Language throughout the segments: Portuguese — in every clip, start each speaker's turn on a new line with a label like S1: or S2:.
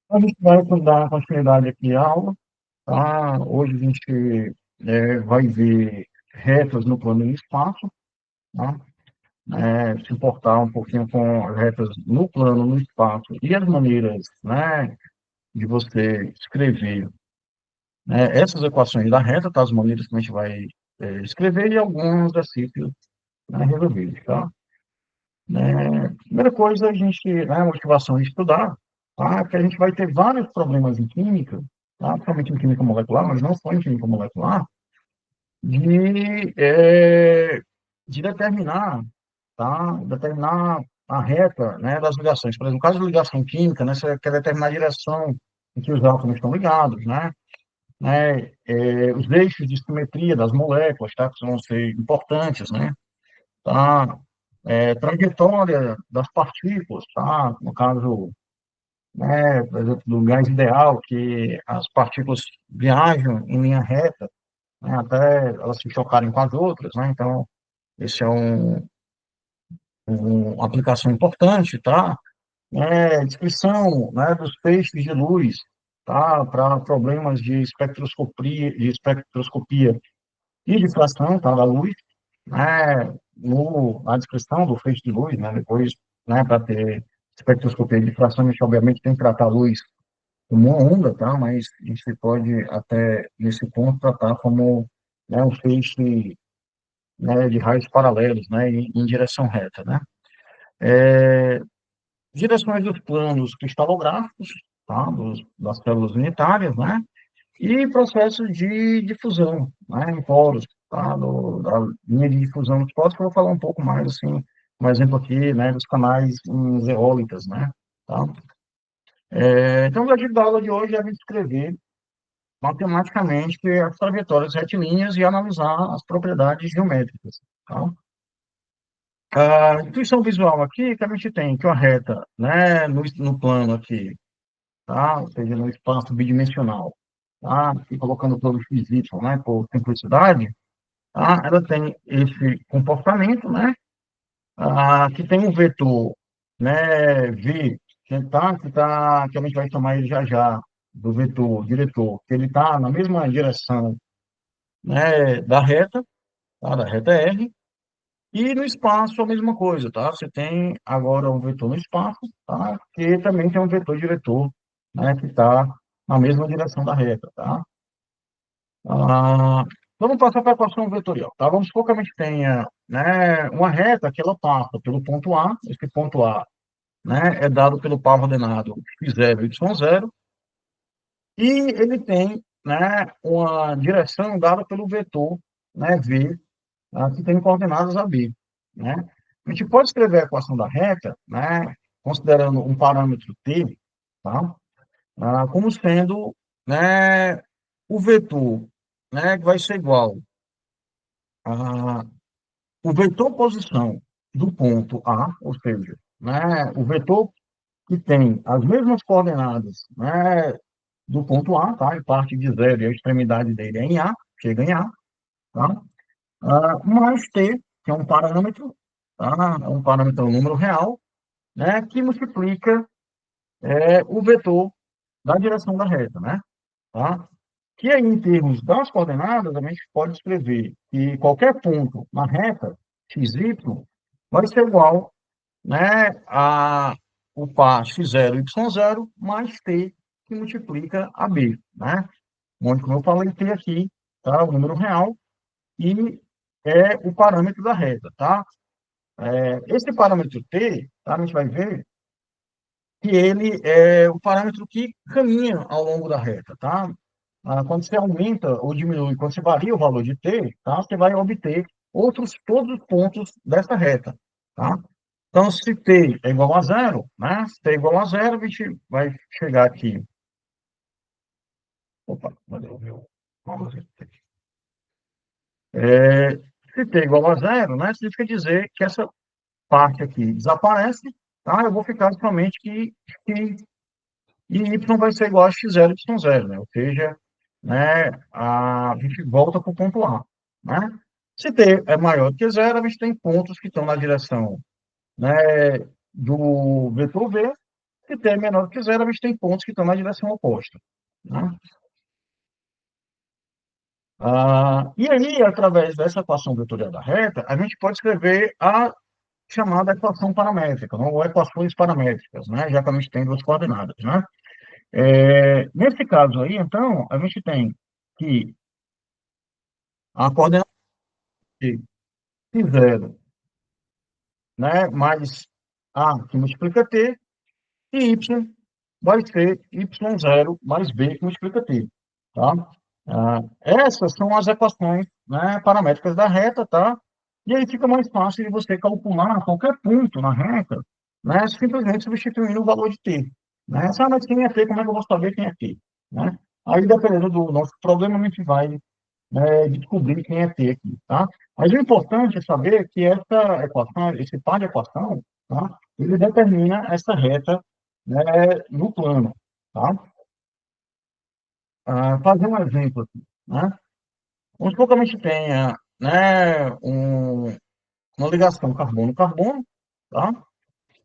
S1: A gente vai dar continuidade aqui à aula, tá? Hoje a gente vai ver retas no plano e no espaço, tá? Se importar um pouquinho com as retas no plano, no espaço e as maneiras, né, de você escrever, né, essas equações da reta, tá? As maneiras que a gente vai escrever e alguns exercícios, né, resolvidos, tá? Primeira coisa, a gente, né, a motivação de estudar, tá? Que a gente vai ter vários problemas em química, tá? Principalmente em química molecular, mas não só em química molecular, de, é, de determinar, tá? Determinar a reta, né, das ligações. Por exemplo, no caso de ligação química, né, você quer determinar a direção em que os átomos estão ligados, né? Os eixos de simetria das moléculas, tá? Que vão ser importantes, né? Tá? Trajetória das partículas, tá? No caso, né, por exemplo, do gás ideal, que as partículas viajam em linha reta, né, até elas se chocarem com as outras, né? Então, esse é uma aplicação importante, tá? Descrição, né, dos feixes de luz, tá? Para problemas de espectroscopia e difração, tá? Da luz, né? Na descrição do feixe de luz, né? Depois, né, para ter espectroscopia de difração, a gente obviamente tem que tratar a luz como uma onda, tá? Mas a gente pode até, nesse ponto, tratar como, né, um feixe, né, de raios paralelos, né, em direção reta, né? Direções dos planos cristalográficos, tá? Das células unitárias, né? E processos de difusão, né? Em poros, tá? Da linha de difusão dos poros, que eu vou falar um pouco mais, assim, um exemplo aqui, né, dos canais em zeólitas, né? Tá? Então, o objetivo da aula de hoje é descrever matematicamente as trajetórias retilíneas e analisar as propriedades geométricas, tá? A intuição visual aqui, que a gente tem que uma reta, né, no plano aqui, tá? Ou seja, no espaço bidimensional, tá? E colocando todo x, y, né, por simplicidade, tá? Ela tem esse comportamento, né, que tem um vetor, né, v, que a gente vai chamar ele já já, do vetor diretor, que ele está na mesma direção, né, da reta, tá? Da reta R, e no espaço a mesma coisa, tá? Você tem agora um vetor no espaço, tá? Que também tem um vetor diretor, né? Que está na mesma direção da reta, tá? Ah, vamos passar para a equação vetorial, tá? Vamos supor que a gente tenha, né, uma reta que ela passa pelo ponto A, esse ponto A, né, é dado pelo par ordenado x0 e y0, e ele tem, né, uma direção dada pelo vetor, né, v, que tem coordenadas a b, né? A gente pode escrever a equação da reta, né, considerando um parâmetro t, tá? Como sendo, né, o vetor, né, que vai ser igual a o vetor posição do ponto A, ou seja, né, o vetor que tem as mesmas coordenadas, né, do ponto A, tá? Em parte de zero e a extremidade dele é em A, chega em A, tá? Mais t, que é um parâmetro, tá? É um parâmetro, um número real, né? Que multiplica o vetor da direção da reta, né? Tá? Que aí, em termos das coordenadas, a gente pode escrever que qualquer ponto na reta, x, y, vai ser igual, né, a o par x0, y0, mais t, que multiplica a b, né? Onde, como eu falei, t aqui, tá? O número real, e é o parâmetro da reta, tá? Esse parâmetro t, tá? A gente vai ver que ele é o parâmetro que caminha ao longo da reta, tá? Quando você aumenta ou diminui, quando você varia o valor de t, tá? Você vai obter todos os pontos dessa reta, tá? Então, se t é igual a zero, né? Se t é igual a zero, a gente vai chegar aqui. Opa, cadê o meu mouse? Se t é igual a zero, né? Significa dizer que essa parte aqui desaparece, tá? Eu vou ficar somente que e y vai ser igual a x0, y0, né? Ou seja, né, a gente volta para o ponto A, né? Se t é maior do que zero, a gente tem pontos que estão na direção, né, do vetor v, Se t é menor que zero, a gente tem pontos que estão na direção oposta, né? E aí, através dessa equação vetorial da reta, a gente pode escrever a chamada equação paramétrica, ou equações paramétricas, né? Já que a gente tem duas coordenadas, né? Nesse caso aí, então, a gente tem que a coordenada de zero, né, mais a que multiplica t, e y vai ser y0 mais b que multiplica t, tá? Essas são as equações, né, paramétricas da reta, tá? E aí fica mais fácil de você calcular qualquer ponto na reta, né, simplesmente substituindo o valor de t, né? Mas quem é t, como é que eu vou saber quem é t, né? Aí, dependendo do nosso problema, a gente vai, né, descobrir quem é t aqui, tá? Mas o importante é saber que essa equação, esse par de equação, tá? Ele determina essa reta, né, no plano, tá? Fazer um exemplo aqui, né? Vamos supor que a gente tenha, né, uma ligação carbono-carbono, tá?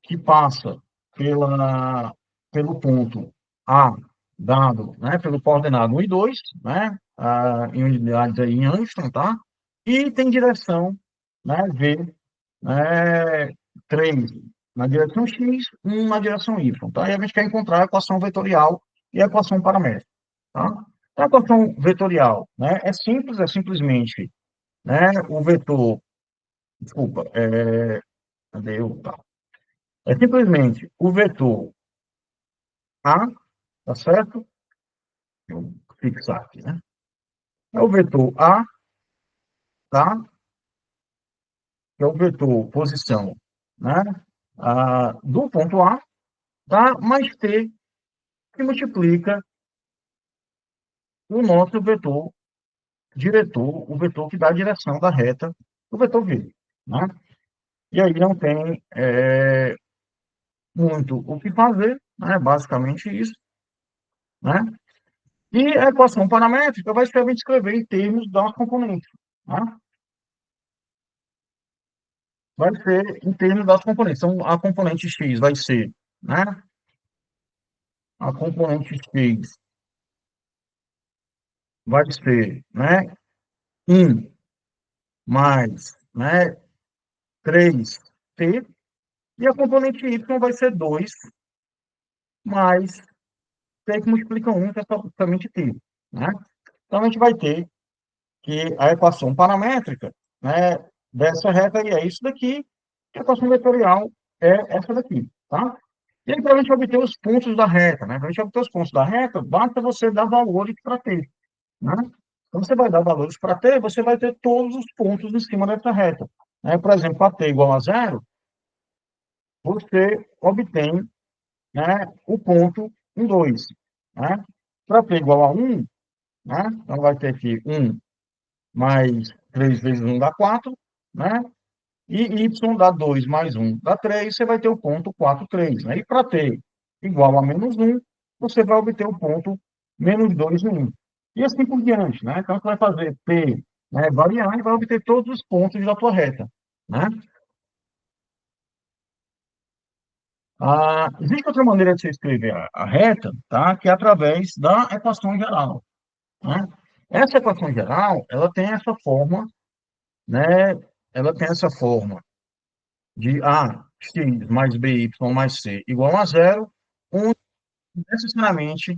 S1: Que passa pelo ponto A, dado, né, pelo coordenado 1 e 2, né, em unidades aí em Angstrom, tá? E tem direção, né, V, né, 3 na direção X, 1 na direção Y, tá? E a gente quer encontrar a equação vetorial e a equação paramétrica, tá? A equação vetorial, né, é simples, é simplesmente, né, o vetor, desculpa, cadê eu? Tá. É simplesmente o vetor A, tá certo? Vou fixar aqui, né? É o vetor A, tá? Que é o vetor posição, né? Do ponto A, tá? Mais T, que multiplica o nosso vetor diretor, o vetor que dá a direção da reta, o vetor V, né? E aí não tem muito o que fazer, né? Basicamente isso, né? E a equação paramétrica vai ser a gente escrever em termos das componentes, né? Vai ser em termos das componentes. Então, a componente x vai ser, né? A componente x vai ser, né? 1 mais, né? 3t. E a componente y vai ser 2 mais t que multiplica 1, que é praticamente t, né? Então, a gente vai ter que a equação paramétrica, né? Dessa reta aí é isso daqui. E a equação vetorial é essa daqui, tá? E aí, para a gente obter os pontos da reta, né? Para a gente obter os pontos da reta, basta você dar valores para t, né? Então, você vai dar valores para t, você vai ter todos os pontos em cima dessa reta, né? Por exemplo, para t igual a zero, você obtém, né, o ponto 1, 2, né? Para t igual a 1, né? Então, vai ter aqui 1 mais 3 vezes 1 dá 4, né? E y dá 2 mais 1 dá 3, você vai ter o ponto 4, 3, né? E para t igual a menos 1, você vai obter o ponto menos 2, 1. E assim por diante, né? Então, você vai fazer p, né, variar e vai obter todos os pontos da tua reta, né? Existe outra maneira de você escrever a reta, tá? Que é através da equação geral, né? Essa equação geral, ela tem essa forma, né? Ela tem essa forma de A, x mais by mais c igual a zero, onde necessariamente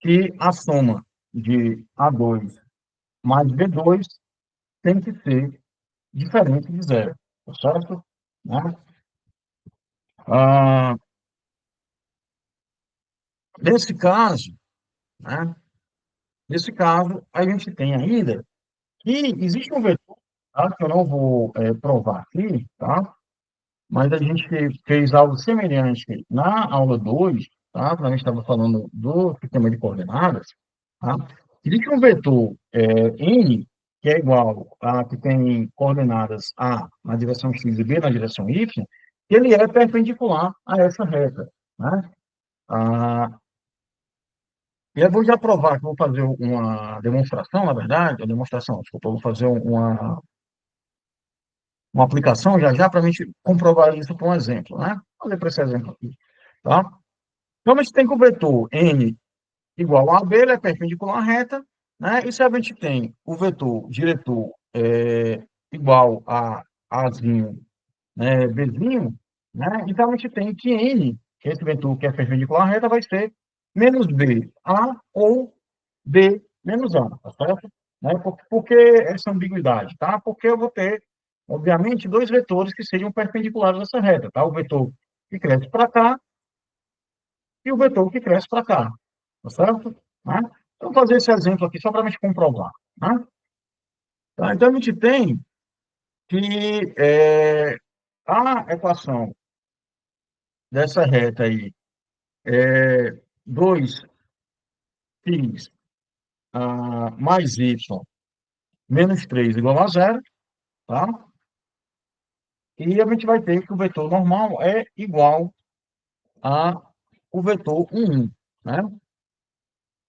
S1: que a soma de A2 mais B2 tem que ser diferente de zero, tá certo? Né? Ah, nesse caso, né? Nesse caso, a gente tem ainda que existe um vetor, tá? Que eu não vou provar aqui, tá? Mas a gente fez algo semelhante na aula 2, tá? Quando a gente estava falando do sistema de coordenadas, tá? Existe um vetor n, que é igual a que tem coordenadas A na direção x e B na direção y, que ele é perpendicular a essa reta, né? Ah, e eu vou já provar que eu vou fazer uma demonstração, na verdade, uma demonstração, desculpa, eu vou fazer uma aplicação já já para a gente comprovar isso com um exemplo, né? Vou fazer para esse exemplo aqui, tá? Então, a gente tem que o vetor n igual a AB, ele é perpendicular à reta, né? E se a gente tem o vetor diretor igual a Azinho, né, Bzinho, né? Então, a gente tem que n, que esse vetor que é perpendicular à reta, vai ser menos B, A ou B menos A, tá certo? Né? Por que essa ambiguidade, tá? Porque eu vou ter, obviamente, dois vetores que sejam perpendiculares a essa reta, tá? O vetor que cresce para cá e o vetor que cresce para cá, tá certo? Né? Então, vou fazer esse exemplo aqui só para a gente comprovar, né? Tá? Então, a gente tem que a equação dessa reta aí é 2x mais y menos 3 igual a zero, tá? E a gente vai ter que o vetor normal é igual a o vetor 1, né?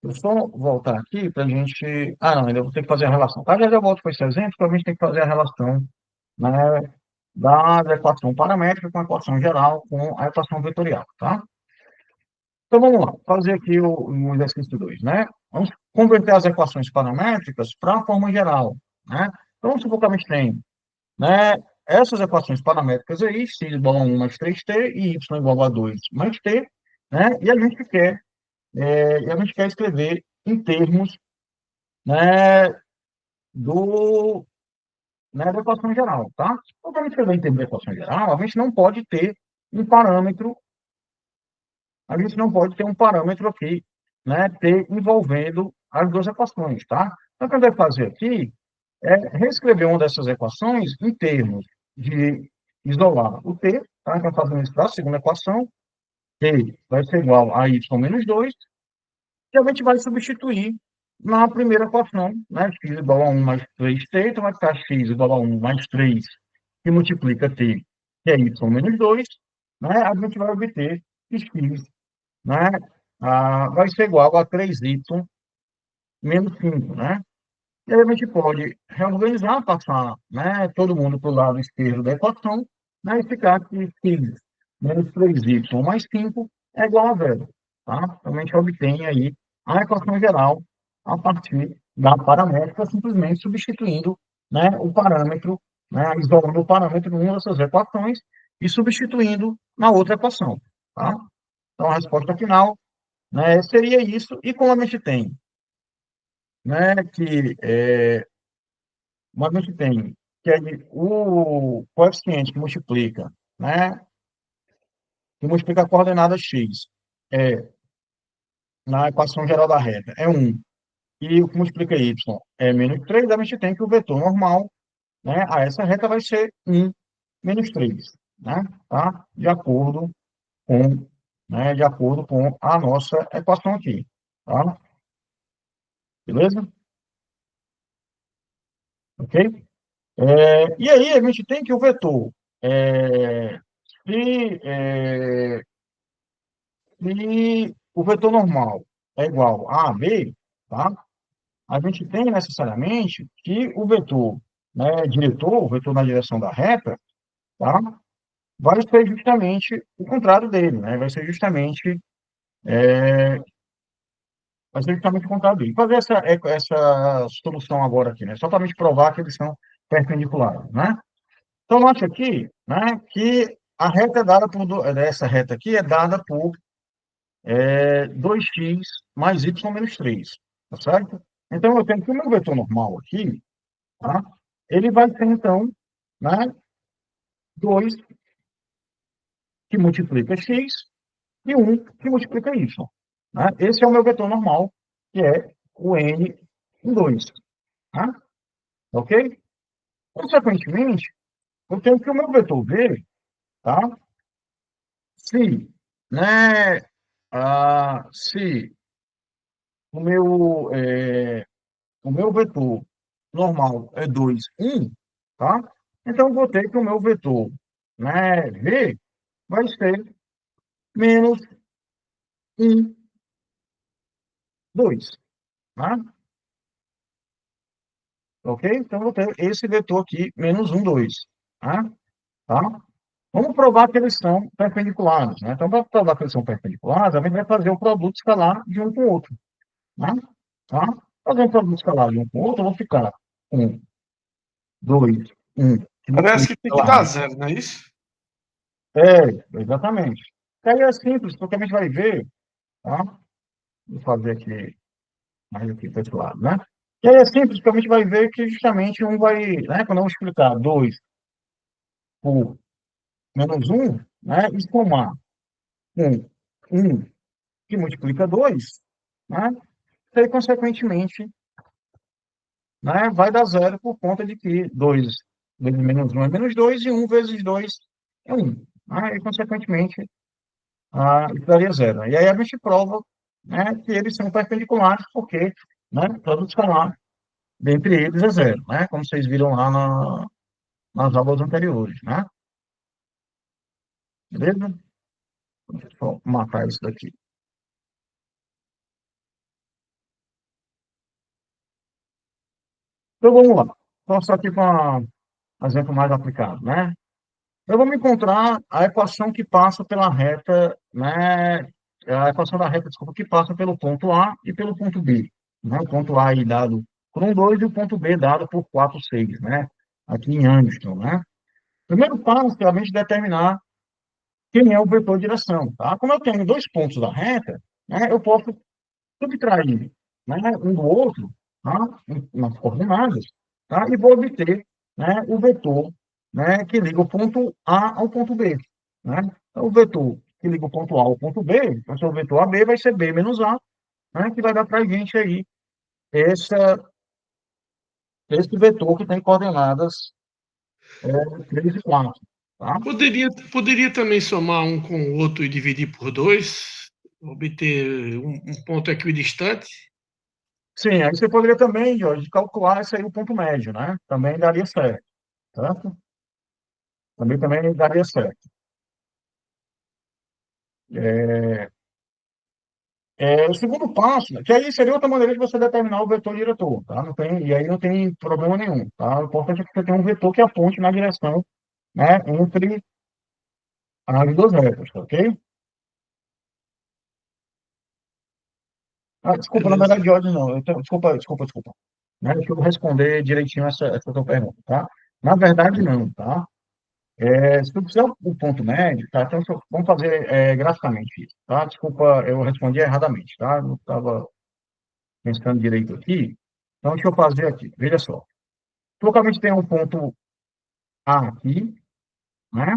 S1: Eu só voltar aqui para a gente... Ah, não, ainda vou ter que fazer a relação. Tá? Já já volto com esse exemplo, porque a gente tem que fazer a relação, né, da equação paramétrica com a equação geral com a equação vetorial, tá? Então, vamos lá, fazer aqui o exercício 2, né? Vamos converter as equações paramétricas para a forma geral, né? Então, vamos supor que a gente tem, né, essas equações paramétricas aí, x igual a 1 mais 3t e y igual a 2 mais t, né? E a gente quer escrever em termos, né, do, né, da equação geral, tá? Então, para a gente escrever em termos da equação geral, um parâmetro, a gente não pode ter um parâmetro aqui, né, envolvendo as duas equações, tá? Então, o que a gente vai fazer aqui é reescrever uma dessas equações em termos de isolar o t, tá? Então, fazendo isso para a segunda equação, t vai ser igual a y menos 2, e a gente vai substituir na primeira equação, né? X igual a 1 mais 3t, então vai ficar x igual a 1 mais 3, que multiplica t, que é y menos 2, né? A gente vai obter que x, né, vai ser igual a 3y menos 5, né? E aí a gente pode reorganizar, passar, né, todo mundo para o lado esquerdo da equação, né, e ficar que x menos 3y mais 5 é igual a zero. Tá? Então, a gente obtém aí a equação geral a partir da paramétrica, simplesmente substituindo, né, o parâmetro, né, isolando o parâmetro em uma dessas equações e substituindo na outra equação. Tá? Então, a resposta final, né, seria isso. E como a gente tem, né, que é o coeficiente né, que multiplica a coordenada x é, na equação geral da reta é 1, e o que multiplica y é menos 3, a gente tem que o vetor normal, né, a essa reta vai ser 1 menos 3, né, tá? Com, de acordo com a nossa equação aqui, tá? Beleza? Ok? E aí a gente tem que o vetor, é, se, é, se o vetor normal é igual a AB, tá? A gente tem necessariamente que o vetor, né, diretor, o vetor na direção da reta, tá? Vai ser justamente o contrário dele, né? Vai ser justamente o contrário dele. Vou fazer essa solução agora aqui, né? Só para me provar que eles são perpendiculares, né? Então, note aqui, né, que a reta é dada essa reta aqui é dada por 2x mais y menos 3, tá certo? Então, eu tenho que o meu vetor normal aqui, tá? Ele vai ser, então, né, 2 que multiplica x e 1 que multiplica y. Né? Esse é o meu vetor normal, que é o n em 2. Tá? Ok? Consequentemente, eu tenho que o meu vetor v, tá? Se, né, se o meu, o meu vetor normal é 2 1, tá? Então, eu vou ter que o meu vetor, né, v vai ser menos 1, 2, tá? Ok? Então, eu vou ter esse vetor aqui, menos 1, 2, tá? Tá? Vamos provar que eles são perpendiculares, né? Então, para provar que eles são perpendiculares, a gente vai fazer o produto escalar de um com o outro, né? Tá? Fazer um produto escalar de um com o outro, eu vou ficar com 2, 1, que
S2: Parece
S1: multiplica
S2: que tem que
S1: pela
S2: dar
S1: raiz.
S2: zero, não é isso?
S1: Exatamente. E aí é simples, porque a gente vai ver, tá? Vou fazer aqui, mais aqui para esse lado, né? E aí é simples, porque a gente vai ver que justamente um vai, né? Quando eu vou explicar 2 por menos um, né? E somar com um que multiplica 2, né? E aí, consequentemente, né, vai dar zero por conta de que 2 vezes menos um é menos 2 e um vezes 2 é um. Né? E, consequentemente, isso daria zero. E aí a gente prova, né, que eles são perpendiculares porque, né, produto escalar dentre eles é zero, né? Como vocês viram lá nas aulas anteriores, né? Beleza? Deixa eu só matar isso daqui. Então vamos lá. Vou só aqui para um exemplo mais aplicado, né? Eu vou me encontrar a equação que passa pela reta, né? A equação da reta, desculpa, que passa pelo ponto A e pelo ponto B. Né? O ponto A aí dado por 1,2 e o ponto B dado por 4,6, né? Aqui em Angstrom, né? Primeiro passo é a gente determinar quem é o vetor de direção, tá? Como eu tenho dois pontos da reta, né? Eu posso subtrair, né, um do outro, tá? Nas coordenadas, tá? E vou obter, né, o vetor, né, que liga o ponto A ao ponto B, né? Então, o vetor que liga o ponto A ao ponto B, então, se o vetor AB vai ser B menos A, né, que vai dar para a gente aí essa, esse vetor que tem coordenadas 3 e 4, tá?
S2: Poderia também somar um com o outro e dividir por dois, obter um ponto equidistante.
S1: Sim, aí você poderia também, Jorge, calcular esse aí o ponto médio, né? Também daria certo, certo? Também daria certo. O segundo passo, que aí seria outra maneira de você determinar o vetor diretor, tá? Não tem, e aí não tem problema nenhum, tá? O importante é que você tenha um vetor que aponte na direção, né, entre as duas retas, tá, ok? Desculpa, na
S2: Beleza.
S1: verdade, de ordem não. Desculpa. Né? Deixa eu responder direitinho essa tua pergunta, tá? Na verdade, não, tá? Se tu fizer o ponto médio, tá? Então, vamos fazer graficamente isso, tá? Desculpa, eu respondi erradamente, tá? Não estava pensando direito aqui. Então, deixa eu fazer aqui. Veja só. Localmente tem um ponto A aqui, né?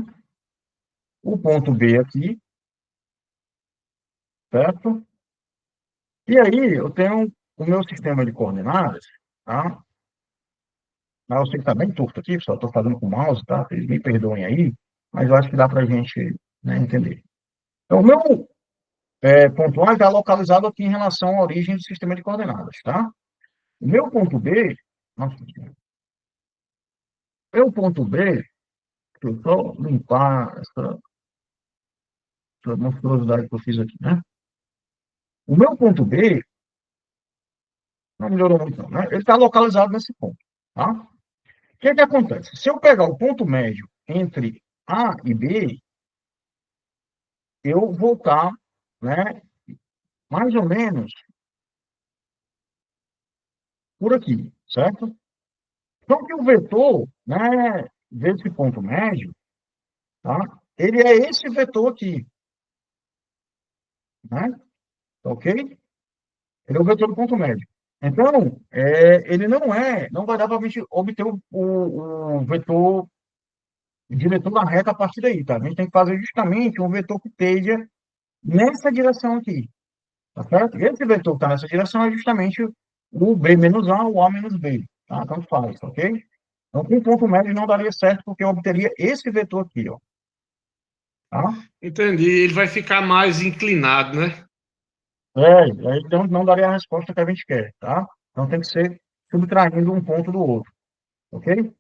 S1: O ponto B aqui, certo? E aí eu tenho o meu sistema de coordenadas, tá? Eu sei que está bem torto aqui, só estou fazendo com o mouse, tá? Vocês me perdoem aí, mas eu acho que dá para a gente, né, entender. Então, o meu ponto A está localizado aqui em relação à origem do sistema de coordenadas, tá? O meu ponto B, nossa, meu ponto B, deixa eu só limpar essa monstruosidade que eu fiz aqui, né? O meu ponto B não melhorou muito, não, né? Ele está localizado nesse ponto, tá? O que acontece? Se eu pegar o ponto médio entre A e B, eu vou estar, né, mais ou menos por aqui, certo? Só que o vetor, né, desse ponto médio, tá? Ele é esse vetor aqui, né? Tá ok? Ele é o vetor do ponto médio. Então, ele não vai dar para a gente obter o vetor diretor da reta a partir daí, tá? A gente tem que fazer justamente um vetor que esteja nessa direção aqui, tá certo? Esse vetor que está nessa direção é justamente o B menos A, o A menos B, tá? Então faz, ok? Então, com ponto médio não daria certo, porque eu obteria esse vetor aqui, ó, tá?
S2: Entendi. Ele vai ficar mais inclinado, né?
S1: Aí então não daria a resposta que a gente quer, tá? Então tem que ser subtraindo um ponto do outro, ok?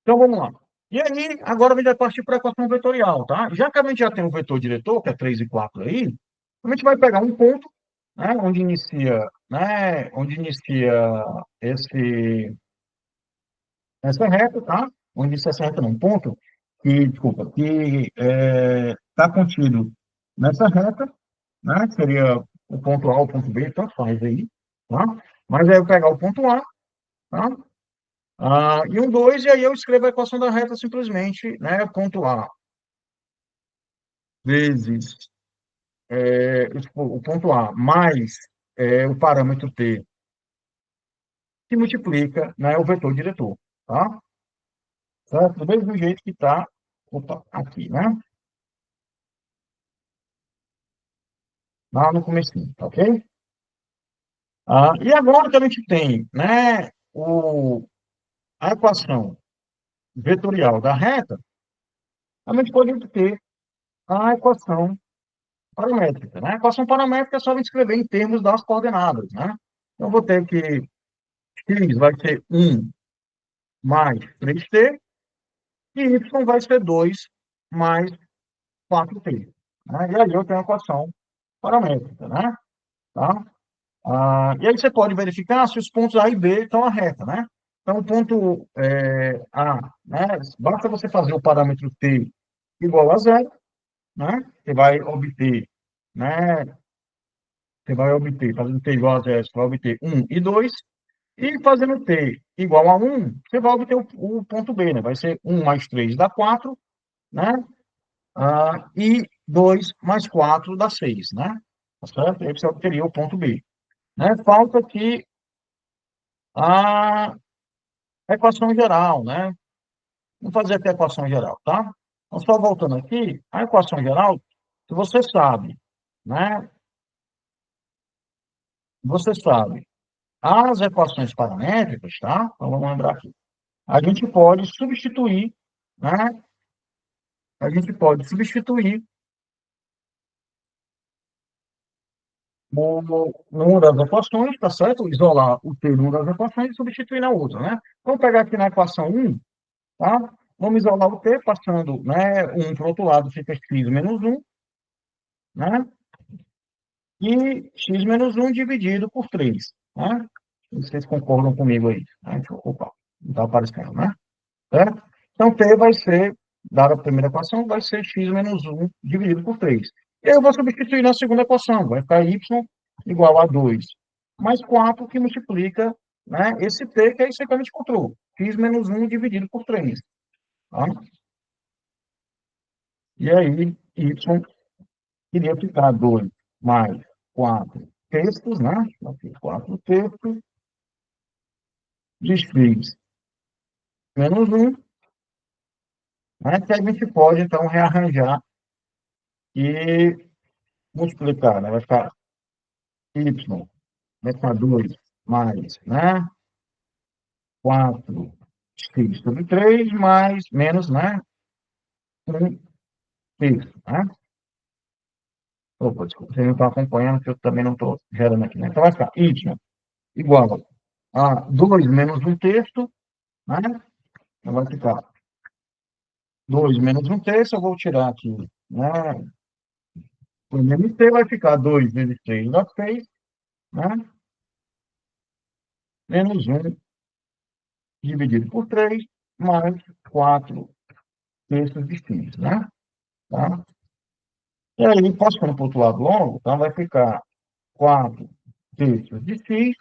S1: Então vamos lá. E aí, agora a gente vai partir para a equação vetorial, tá? Já que a gente já tem um vetor diretor, que é 3 e 4 aí, a gente vai pegar um ponto, né, onde inicia essa reta, tá? onde isso é certo não, um ponto que, desculpa, que está contido nessa reta, né? Que seria o ponto A, o ponto B, tanto faz aí, tá? Mas aí eu pegar o ponto A, tá? E um 2 e aí eu escrevo a equação da reta simplesmente, né? Ponto A vezes o ponto A mais o parâmetro T, que multiplica, né, o vetor diretor, tá? Certo? Do mesmo jeito que está aqui, né? Lá no comecinho, tá ok? E agora que a gente tem, né, a equação vetorial da reta, a gente pode ter a equação paramétrica, né? A equação paramétrica é só a gente escrever em termos das coordenadas, né? Então, eu vou ter que x vai ser 1 mais 3t, e y vai ser 2 mais 4t. Né? E aí eu tenho a equação paramétrica, né? Tá? E aí você pode verificar se os pontos A e B estão a reta, né? Então, o ponto A, né? Basta você fazer o parâmetro t igual a zero, né? Você vai obter, né? Você vai obter, fazendo t igual a zero, você vai obter 1 e 2, e fazendo t igual a 1, você vai obter o ponto B, né? Vai ser 1 mais 3 dá 4, né? E 2 mais 4 dá 6, né? Tá certo? Aí você obteria o ponto B. Né? Falta aqui a equação geral, né? Vamos fazer aqui a equação geral, tá? Então, só voltando aqui, a equação geral, se você sabe, né? Você sabe as equações paramétricas, tá? Então, vamos lembrar aqui. A gente pode substituir, né? A gente pode substituir numa das equações, tá certo? Isolar o t numa das equações e substituir na outra, né? Vamos pegar aqui na equação 1, tá? Vamos isolar o t, passando, né, 1 para o outro lado, fica x menos 1, né? E x menos 1 dividido por 3, né? Vocês concordam comigo aí? Né? Opa, não está aparecendo, né? Certo? Então, t vai ser, dada a primeira equação, vai ser x menos 1 dividido por 3. Eu vou substituir na segunda equação, vai ficar y igual a 2 mais 4, que multiplica, né, esse t, que é isso que a gente encontrou, x menos 1 dividido por 3. Tá? E aí, y iria ficar 2 mais 4 terços, né? Aqui, 4 terços de x menos 1, né? Que a gente pode, então, rearranjar e multiplicar, né? Vai ficar y, vai ficar 2 mais, né? 4 x sobre 3 mais, menos, né? 1 terço, né? Opa, desculpa, vocês não estão acompanhando, porque eu também não estou gerando aqui, né? Então, vai ficar y igual a 2 menos 1 terço, né? Então, vai ficar 2 menos 1 terço, eu vou tirar aqui, né? O MT vai ficar 2 vezes 3 dá 6, né? Menos 1 dividido por 3, mais 4 terços de x, né? Tá? E aí, passando para o outro lado longo, então vai ficar 4 terços de x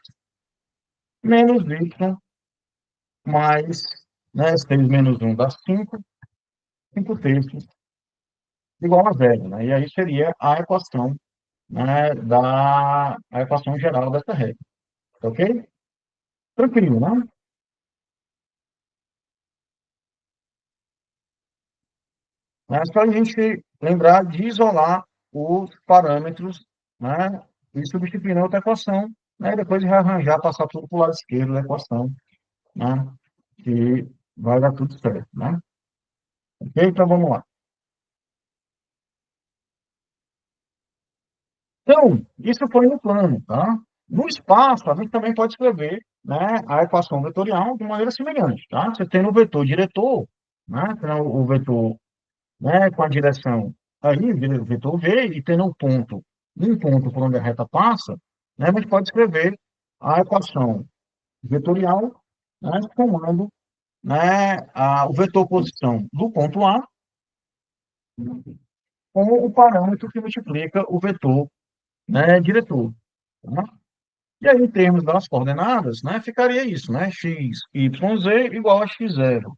S1: menos y mais, né? 6 menos 1 dá 5, 5 terços igual a zero, né? E aí seria a equação, né, a equação geral dessa regra, ok? Tranquilo, né? É só a gente lembrar de isolar os parâmetros, né, e substituir na outra equação, né, e depois rearranjar, passar tudo para o lado esquerdo da equação, né, que vai dar tudo certo, né? Ok? Então, vamos lá. Então, isso foi no plano, tá? No espaço, a gente também pode escrever, né, a equação vetorial de maneira semelhante, tá? Você tem o vetor diretor, né, tem o vetor, né, com a direção aí, o vetor V, e tendo um ponto por onde a reta passa, né, a gente pode escrever a equação vetorial, né, somando né, o vetor posição do ponto A com o parâmetro que multiplica o vetor, né, diretor. Tá? E aí, em termos das coordenadas, né, ficaria isso, né, x, y, z igual a x0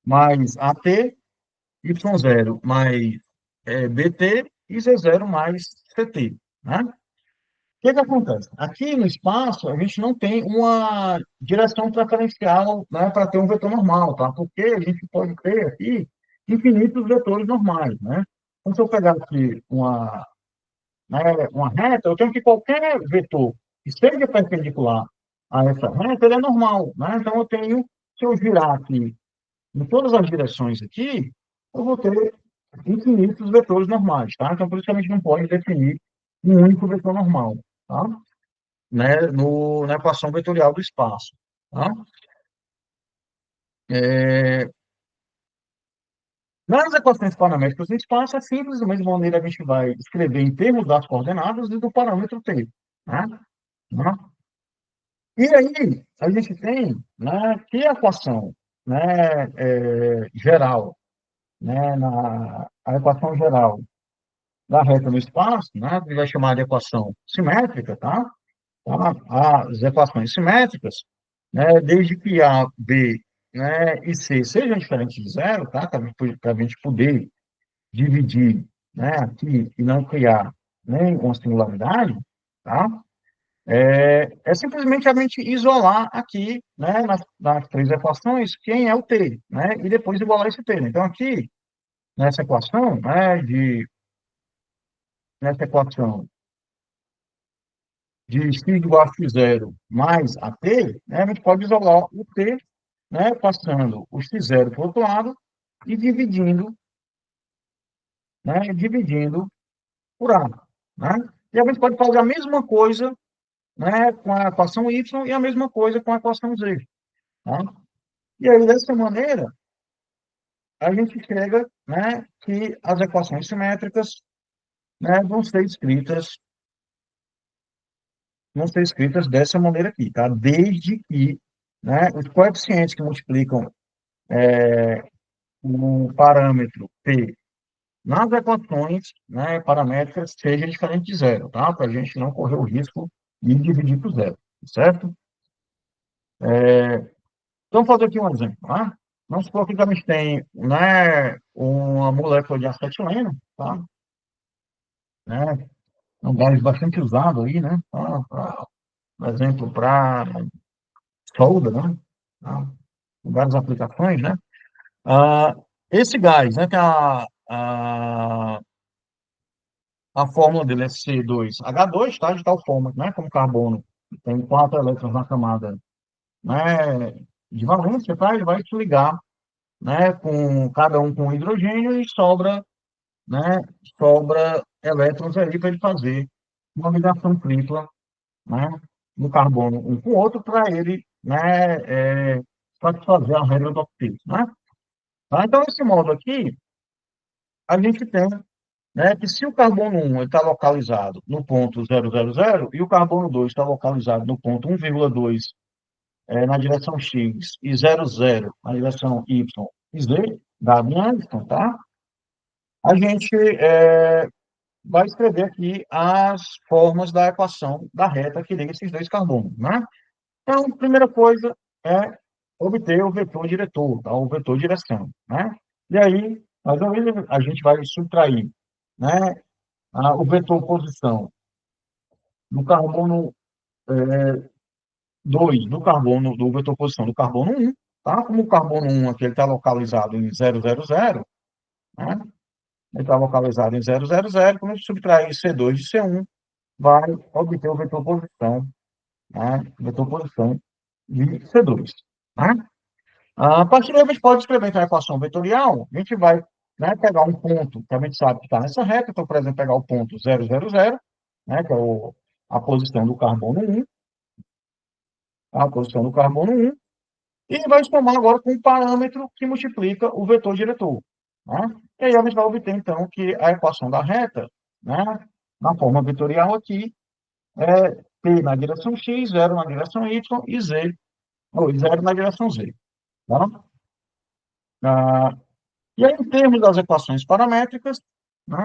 S1: mais at, y0 mais bt e z0 mais ct. Né? O que que acontece? Aqui no espaço, a gente não tem uma direção preferencial, né, para ter um vetor normal, tá? Porque a gente pode ter aqui infinitos vetores normais, né? Então, se eu pegar aqui né, uma reta, eu tenho que qualquer vetor que seja perpendicular a essa reta, ele é normal, né? Então, eu tenho, se eu girar aqui em todas as direções aqui, eu vou ter infinitos vetores normais, tá? Então, por isso que a gente não pode definir um único vetor normal, tá? Né, na equação vetorial do espaço. Tá? É, nas equações paramétricas do espaço, é simples, da mesma maneira a gente vai escrever em termos das coordenadas e do parâmetro t. Né? Né? E aí, a gente tem, né, que a equação, né, geral, né, a equação geral da reta no espaço, né, que vai chamar de equação simétrica, tá? As equações simétricas, né, desde que A, B, né, e C sejam diferentes de zero, tá? Para a gente poder dividir, né, aqui e não criar nem uma singularidade, tá? É simplesmente a gente isolar aqui, né, nas três equações, quem é o T, né, e depois igualar esse T. Então, aqui, nessa equação, né, nessa equação de x igual a x0 mais a t, né, a gente pode isolar o t, né, passando o x0 para o outro lado e dividindo por a. Né? E a gente pode fazer a mesma coisa, né, com a equação y e a mesma coisa com a equação z. Tá? E aí, dessa maneira, a gente chega, né, que as equações simétricas, né, vão ser escritas dessa maneira aqui, tá? Desde que, né, os coeficientes que multiplicam o parâmetro P nas equações, né, paramétricas seja diferente de zero, tá? Para a gente não correr o risco de dividir por zero, certo? Então, fazer aqui um exemplo, tá? Vamos supor que a gente tem, né, uma molécula de acetileno, tá? Né? É um gás bastante usado aí, né? Por exemplo, para solda, né? Tá? Várias aplicações, né? Ah, esse gás, né, tem a fórmula dele é C2H2, tá? De tal forma, né? Como carbono tem 4 elétrons na camada, né? De valência, tá? Ele vai se ligar, né? Com cada um com hidrogênio e né? Sobra elétrons aí para ele fazer uma ligação tripla, né? No carbono um com o outro para ele, né? Satisfazer a regra do octeto, né? Tá? Então, esse modo aqui, a gente tem, né, que se o carbono 1 está localizado no ponto 000 e o carbono 2 está localizado no ponto 1,2 na direção x e 00 na direção y e z, dado em Einstein, tá? A gente vai escrever aqui as formas da equação da reta que liga esses dois carbonos, né? Então, a primeira coisa é obter o vetor diretor, tá? O vetor direção, né? E aí, mais ou menos, a gente vai subtrair, né, o vetor posição do carbono 2 do vetor posição do carbono um, tá? Como o carbono um aqui ele está localizado em 000, né? Ele está localizado em 000, quando a gente subtrair C2 de C1, vai obter o vetor posição, né? Vetor posição de C2, né? A partir daí, a gente pode escrever então, a equação vetorial, a gente vai, né, pegar um ponto que a gente sabe que está nessa reta, então, por exemplo, pegar o ponto 000, né, que é a posição do carbono 1, a posição do carbono 1, e vai somar agora com um parâmetro que multiplica o vetor diretor. Né? E aí a gente vai obter, então, que a equação da reta, né, na forma vetorial aqui, é P na direção x, 0 na direção y e z, ou 0 na direção z. Tá? Ah, e aí, em termos das equações paramétricas, né,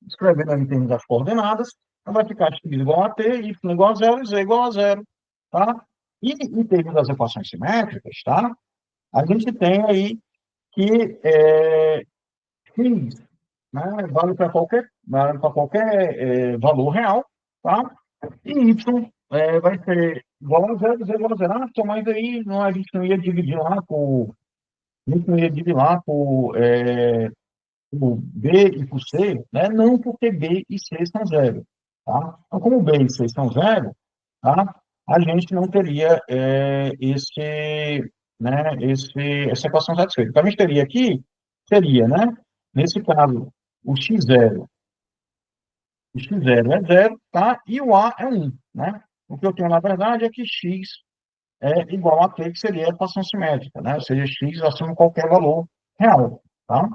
S1: escrevendo em termos das coordenadas, então vai ficar x igual a t, y igual a zero e z igual a zero. Tá? E em termos das equações simétricas, tá? A gente tem aí que x, né, vale para qualquer valor real, tá? E y vai ser igual a zero, z igual a zero. Ah, então, mas aí não, a gente não ia dividir lá a gente não ia dividir lá por B e por C, né? Não, porque B e C são zero, tá? Então, como B e C são zero, tá? A gente não teria essa equação satisfeita. Então, a gente teria aqui, seria, né? Nesse caso, o x0 é zero, tá? E o A é 1, né? O que eu tenho, na verdade, é que x é igual a t, que seria a equação simétrica, né? Ou seja, x assume qualquer valor real, tá?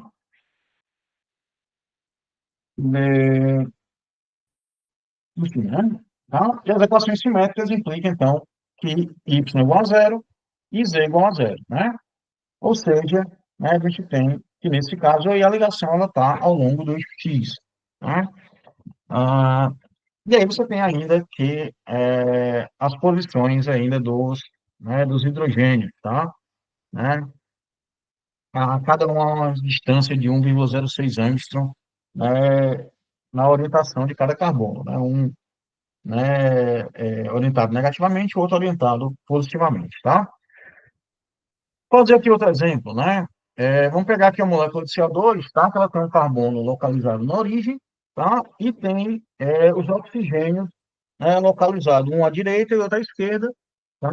S1: É, enfim, né? Tá? E as equações simétricas implicam, então, que y igual a zero e z igual a zero, né? Ou seja, né, a gente tem que, nesse caso, aí a ligação está ao longo do eixo x, né? Ah, e aí você tem ainda que as posições ainda dos hidrogênios, tá? Né? A cada uma distância de 1,06 angstrom, né, na orientação de cada carbono, né? Orientado negativamente, o outro orientado positivamente, tá? Vou fazer aqui outro exemplo, né? Vamos pegar aqui a molécula de CO2, tá? Que ela tem um carbono localizado na origem, tá? E tem os oxigênios, né, localizados, um à direita e outro à esquerda, tá?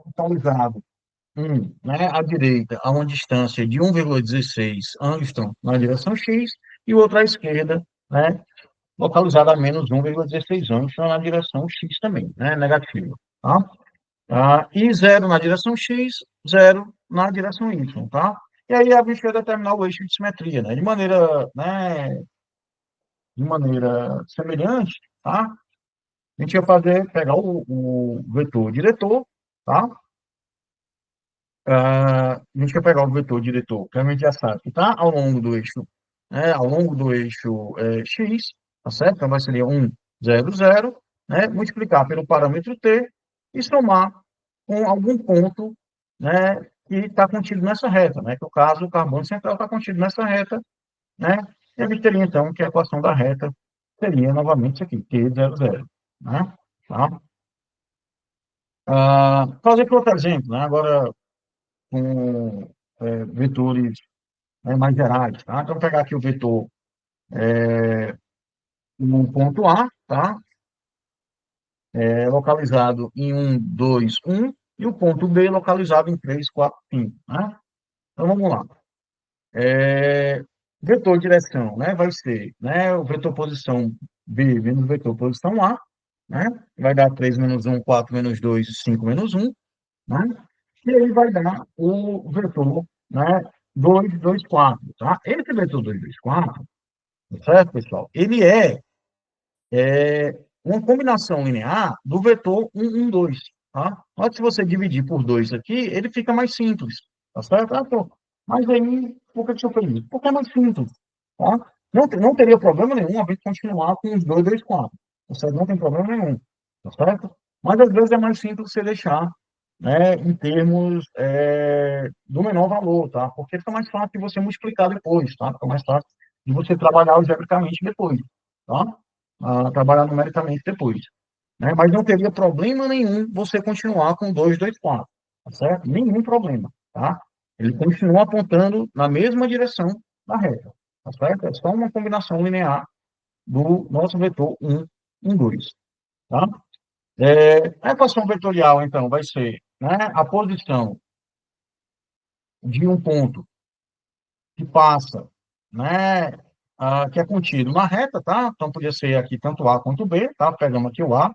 S1: Localizado né, à direita, a uma distância de 1,16 angstrom na direção x, e o outro à esquerda, né, localizado a menos 1,16 angstrom na direção x também, né, negativo. Tá? E zero na direção x, zero na direção y, tá? E aí a gente vai determinar o eixo de simetria, de maneira semelhante, tá? A gente vai pegar o vetor diretor, tá? A gente vai pegar o vetor diretor, que a gente já sabe que está ao longo do eixo x, tá certo? Então vai ser 1, 0, 0, né? Multiplicar pelo parâmetro t e somar com algum ponto, né, que está contido nessa reta, né? Que no caso o carbono central está contido nessa reta, né? E a gente teria então que a equação da reta seria novamente isso aqui, t 0, 0, né? Tá? Fazer aqui outro exemplo, né? Agora com vetores mais gerais, tá? Então, vou pegar aqui o vetor no ponto A, tá? Localizado em 1, 2, 1, e o ponto B localizado em 3, 4, 5, né? Então, vamos lá. Vetor direção, né? Vai ser, né? O vetor posição B menos o vetor posição A, né? Vai dar 3 menos 1, 4 menos 2, 5 menos 1, né? E aí vai dar o vetor, né? 2, 2, 4, tá? Esse vetor 2, 2, 4, certo, pessoal? Ele uma combinação linear do vetor 1, 1, 2, tá? Mas se você dividir por 2 aqui, ele fica mais simples, tá certo? Pô, mas aí, por que eu fiz isso? Porque é mais simples, tá? Não teria problema nenhum a gente continuar com os 2, 2, 4. Você não tem problema nenhum, tá certo? Mas às vezes é mais simples você deixar, né, em termos do menor valor, tá? Porque fica mais fácil de você multiplicar depois, tá? Fica mais fácil de você trabalhar algebricamente depois, tá? Trabalhar numericamente depois, né? Mas não teria problema nenhum você continuar com 2, 2, 4, tá certo? Nenhum problema, tá? Ele continua apontando na mesma direção da reta, tá certo? É só uma combinação linear do nosso vetor 1, 1, 2, tá? A equação vetorial, então, vai ser, né, a posição de um ponto que passa, né, que é contido na reta, tá? Então, podia ser aqui tanto A quanto B, tá? Pegamos aqui o A,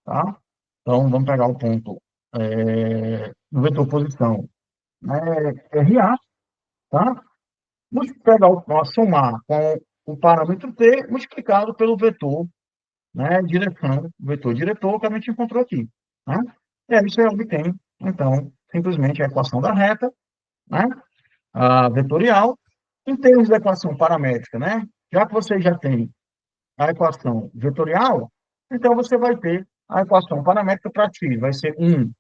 S1: tá? Então, vamos pegar o ponto no vetor posição, né, RA, tá? Vamos pegar somar com o parâmetro T multiplicado pelo vetor, né, direção, vetor diretor que a gente encontrou aqui, tá? E aí você obtém, então, simplesmente a equação da reta, né? A vetorial. Em termos da equação paramétrica, né? Já que você já tem a equação vetorial, então você vai ter a equação paramétrica para t, vai ser 1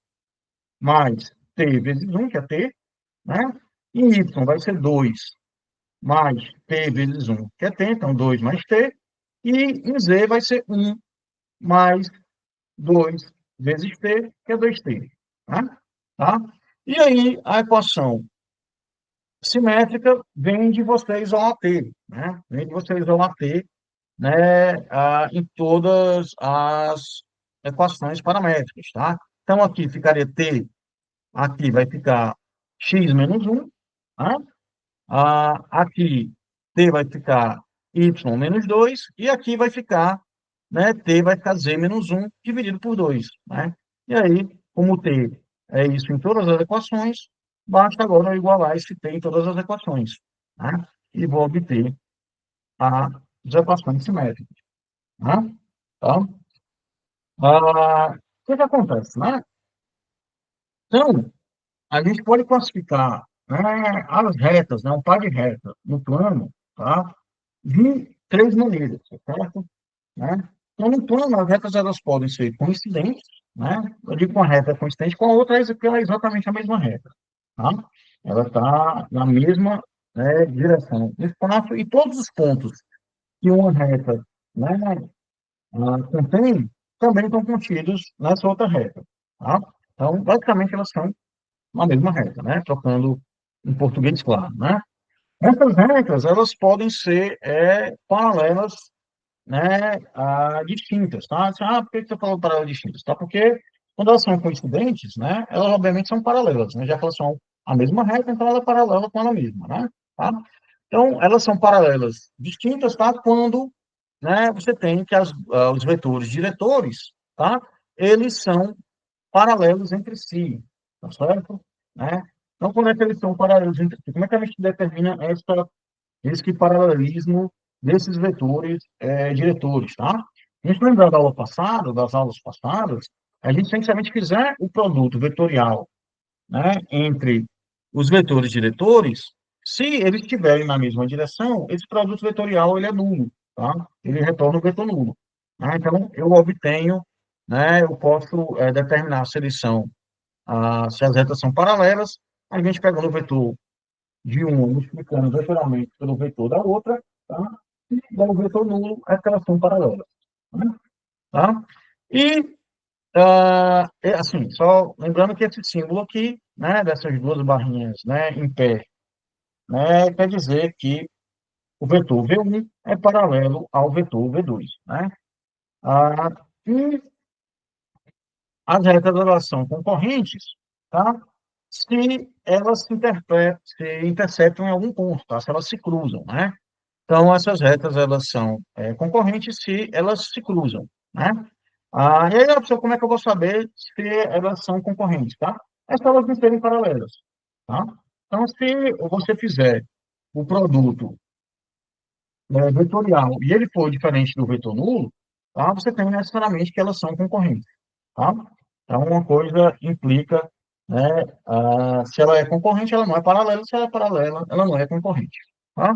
S1: mais t vezes 1, que é t, né? E y vai ser 2 mais t vezes 1, que é t, então 2 mais t. E em z vai ser 1 mais 2 vezes t, que é 2t. Né? Tá? E aí, a equação simétrica vem de você isolar t, né? Vem de você isolar t, né, em todas as equações paramétricas, tá? Então, aqui ficaria t, aqui vai ficar x menos 1, tá? Aqui t vai ficar y menos 2, e aqui vai ficar, né, t vai ficar z menos 1 dividido por 2, né? E aí, como t é isso em todas as equações, basta agora eu igualar esse t em todas as equações, né? E vou obter as equações simétricas, né? Tá? O que que acontece, né? Então, a gente pode classificar, né, as retas, né, um par de retas no plano, tá? De três maneiras, certo? Né? Então, no plano, as retas elas podem ser coincidentes, né? Eu digo que uma reta é coincidente com a outra, porque ela é exatamente a mesma reta, tá? Ela está na mesma, né, direção do espaço, e todos os pontos que uma reta, né, contém também estão contidos nessa outra reta, tá? Então, basicamente, elas são uma mesma reta, né? Trocando em português, claro, né? Essas retas, elas podem ser paralelas, né, distintas, tá? Por que você falou paralelas distintas? Tá? Porque quando elas são coincidentes, né, elas obviamente são paralelas, né? Já que elas são a mesma reta, então ela é paralela com ela mesma, né? Tá? Então, elas são paralelas distintas, tá? Quando, né, você tem que os vetores diretores, tá? Eles são paralelos entre si, tá certo? Né? Então, quando é que eles são paralelos entre si? Como é que a gente determina esse paralelismo desses vetores diretores, tá? A gente lembra da aula passada, das aulas passadas, a gente tem que, se a gente fizer o produto vetorial, né, entre os vetores diretores, se eles estiverem na mesma direção, esse produto vetorial ele é nulo, tá? Ele retorna o vetor nulo. Né? Então, eu obtenho, né, eu posso determinar se eles são, se as retas são paralelas, a gente pegando o vetor de uma, multiplicando vetorialmente pelo vetor da outra, tá? E dá o vetor nulo, é que elas são paralelas. Né? Tá? E, assim, só lembrando que esse símbolo aqui, né, dessas duas barrinhas, né, em pé, né, quer dizer que o vetor V1 é paralelo ao vetor V2, né? E as retas elas são concorrentes, tá? Se elas se interceptam em algum ponto, tá? Se elas se cruzam, né? Então, essas retas, elas são concorrentes se elas se cruzam, né? E aí, pessoal, como é que eu vou saber se elas são concorrentes, tá? É só elas não serem paralelas, tá? Então, se você fizer o produto vetorial e ele for diferente do vetor nulo, tá? Você tem necessariamente que elas são concorrentes, tá? Então, uma coisa implica, né, se ela é concorrente, ela não é paralela, se ela é paralela, ela não é concorrente, tá?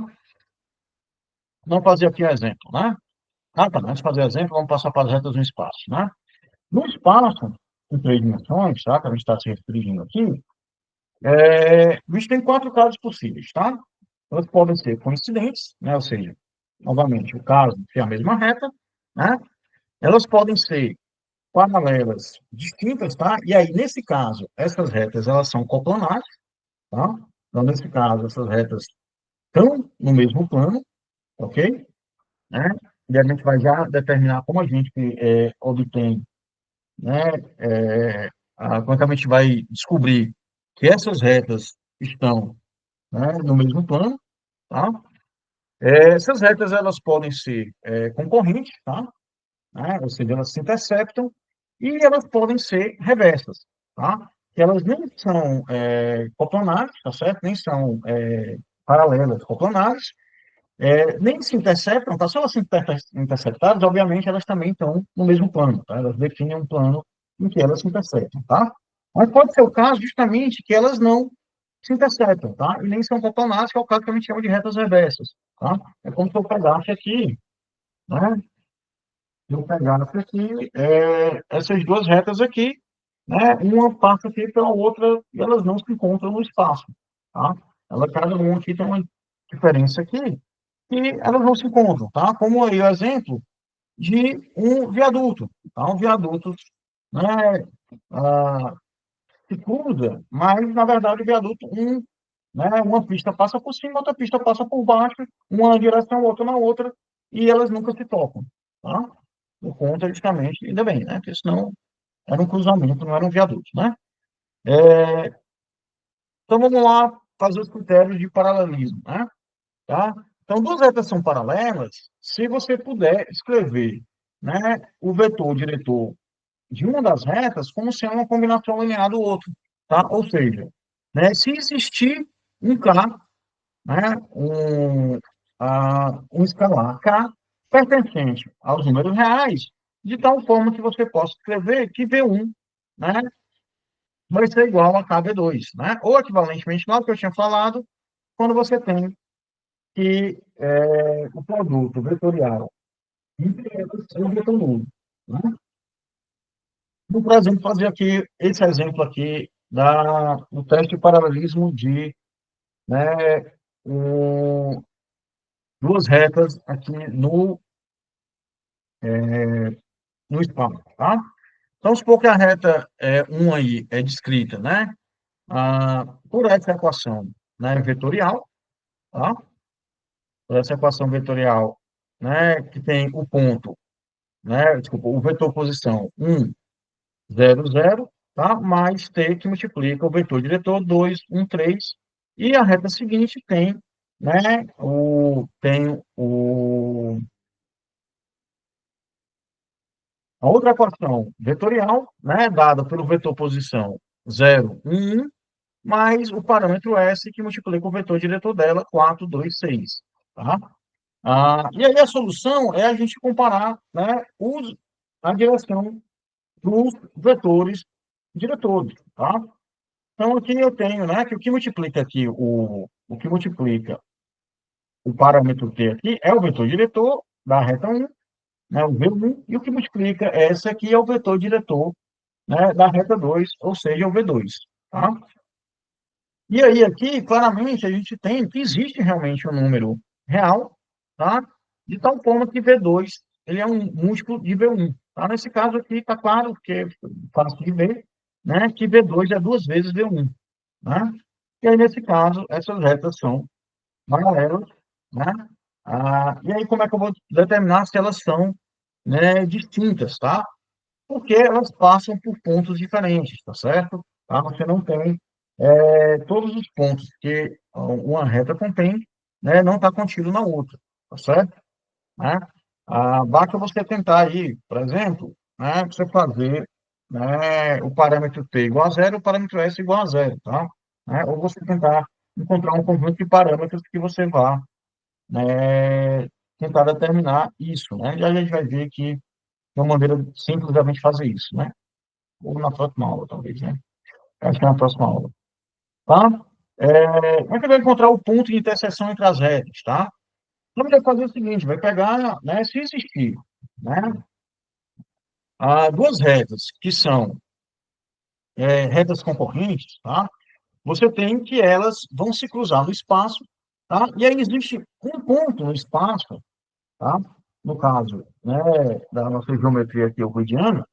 S1: Vamos fazer aqui um exemplo, né? Tá, antes de fazer exemplo, vamos passar para as retas no espaço, né? No espaço, em três dimensões, tá? Que a gente está se referindo aqui, a gente tem quatro casos possíveis, tá? Elas podem ser coincidentes, né? Ou seja, novamente, o caso é a mesma reta, né? Elas podem ser paralelas distintas, tá? E aí, nesse caso, essas retas, elas são coplanares, tá? Então, nesse caso, essas retas estão no mesmo plano, ok? Né? E a gente vai já determinar como a gente obtém, né, como é que a gente vai descobrir que essas retas estão, né, no mesmo plano, tá? Essas retas, elas podem ser concorrentes, tá? Né? Ou seja, elas se interceptam, e elas podem ser reversas, tá? Que elas nem são coplanares, tá certo? Nem são paralelas coplanares, nem se interceptam, tá? Se elas se interceptadas, obviamente, elas também estão no mesmo plano, tá? Elas definem um plano em que elas se interceptam, tá? Mas pode ser o caso justamente que elas não se interceptam, tá? E nem são cotonadas, que é o caso que a gente chama de retas reversas, tá? É como se eu pegasse aqui, né? Eu pegasse aqui essas duas retas aqui, né? Uma passa aqui pela outra e elas não se encontram no espaço, tá? Cada uma aqui tem uma diferença aqui e elas não se encontram, tá? Como aí o exemplo de um viaduto, tá? Um viaduto, né? Ah, se cruza, mas na verdade o viaduto, né? Uma pista passa por cima, outra pista passa por baixo, uma na direção, outra na outra, e elas nunca se tocam, tá? Por conta, justamente, ainda bem, né? Porque senão era um cruzamento, não era um viaduto, né? Então vamos lá fazer os critérios de paralelismo, né? Tá? Então, duas retas são paralelas se você puder escrever, né, o vetor diretor de uma das retas como sendo uma combinação linear do outro, tá? Ou seja, né, se existir um K, né, um escalar K pertencente aos números reais, de tal forma que você possa escrever que V1, né, vai ser igual a KB2, né? Ou equivalentemente, lá que eu tinha falado, quando você tem que o produto vetorial entre elas é um vetor nulo, né? Vou, por exemplo, fazer aqui esse exemplo aqui do teste de paralelismo de, né, um, duas retas aqui no espaço, tá? Então, supor que a reta 1 aí é descrita, né, por essa equação, né, vetorial, tá? Por essa equação vetorial, né, que tem o ponto, né, desculpa, o vetor posição 1, 0, 0, tá? Mais t que multiplica o vetor diretor 2, 1, 3, e a reta seguinte tem, né, a outra equação vetorial, né, dada pelo vetor posição 0, 1, 1, mais o parâmetro S que multiplica o vetor diretor dela 4, 2, 6, tá? E aí a solução é a gente comparar, né, a direção dos vetores diretores, tá? Então, aqui eu tenho, né, que o que multiplica aqui, o que multiplica o parâmetro T aqui é o vetor diretor da reta 1, né, o V1, e o que multiplica essa aqui é o vetor diretor, né, da reta 2, ou seja, o V2, tá? E aí, aqui, claramente, a gente tem que existe realmente um número real, tá? De tal forma que V2, ele é um múltiplo de V1, tá? Nesse caso aqui, está claro, porque é fácil de ver, né, que V2 é duas vezes V1, né? E aí, nesse caso, essas retas são paralelas, né? E aí, como é que eu vou determinar se elas são, né, distintas, tá? Porque elas passam por pontos diferentes, tá certo? Tá? Você não tem todos os pontos que uma reta contém, né, não está contido na outra, tá certo? Né? Basta você tentar aí, por exemplo, né, você fazer, né, o parâmetro t igual a zero, o parâmetro s igual a zero, tá? Né? Ou você tentar encontrar um conjunto de parâmetros que você vá, né, tentar determinar isso, né? E aí a gente vai ver que é uma maneira simples da gente fazer isso, né? Ou na próxima aula, talvez, né? Acho que é na próxima aula, tá? A gente vai encontrar o ponto de interseção entre as retas, tá? Então, a gente vai fazer o seguinte, vai pegar, né, se existir, né, duas retas que são retas concorrentes, tá? Você tem que elas vão se cruzar no espaço, tá? E aí existe um ponto no espaço, tá? No caso, né, da nossa geometria aqui euclidiana,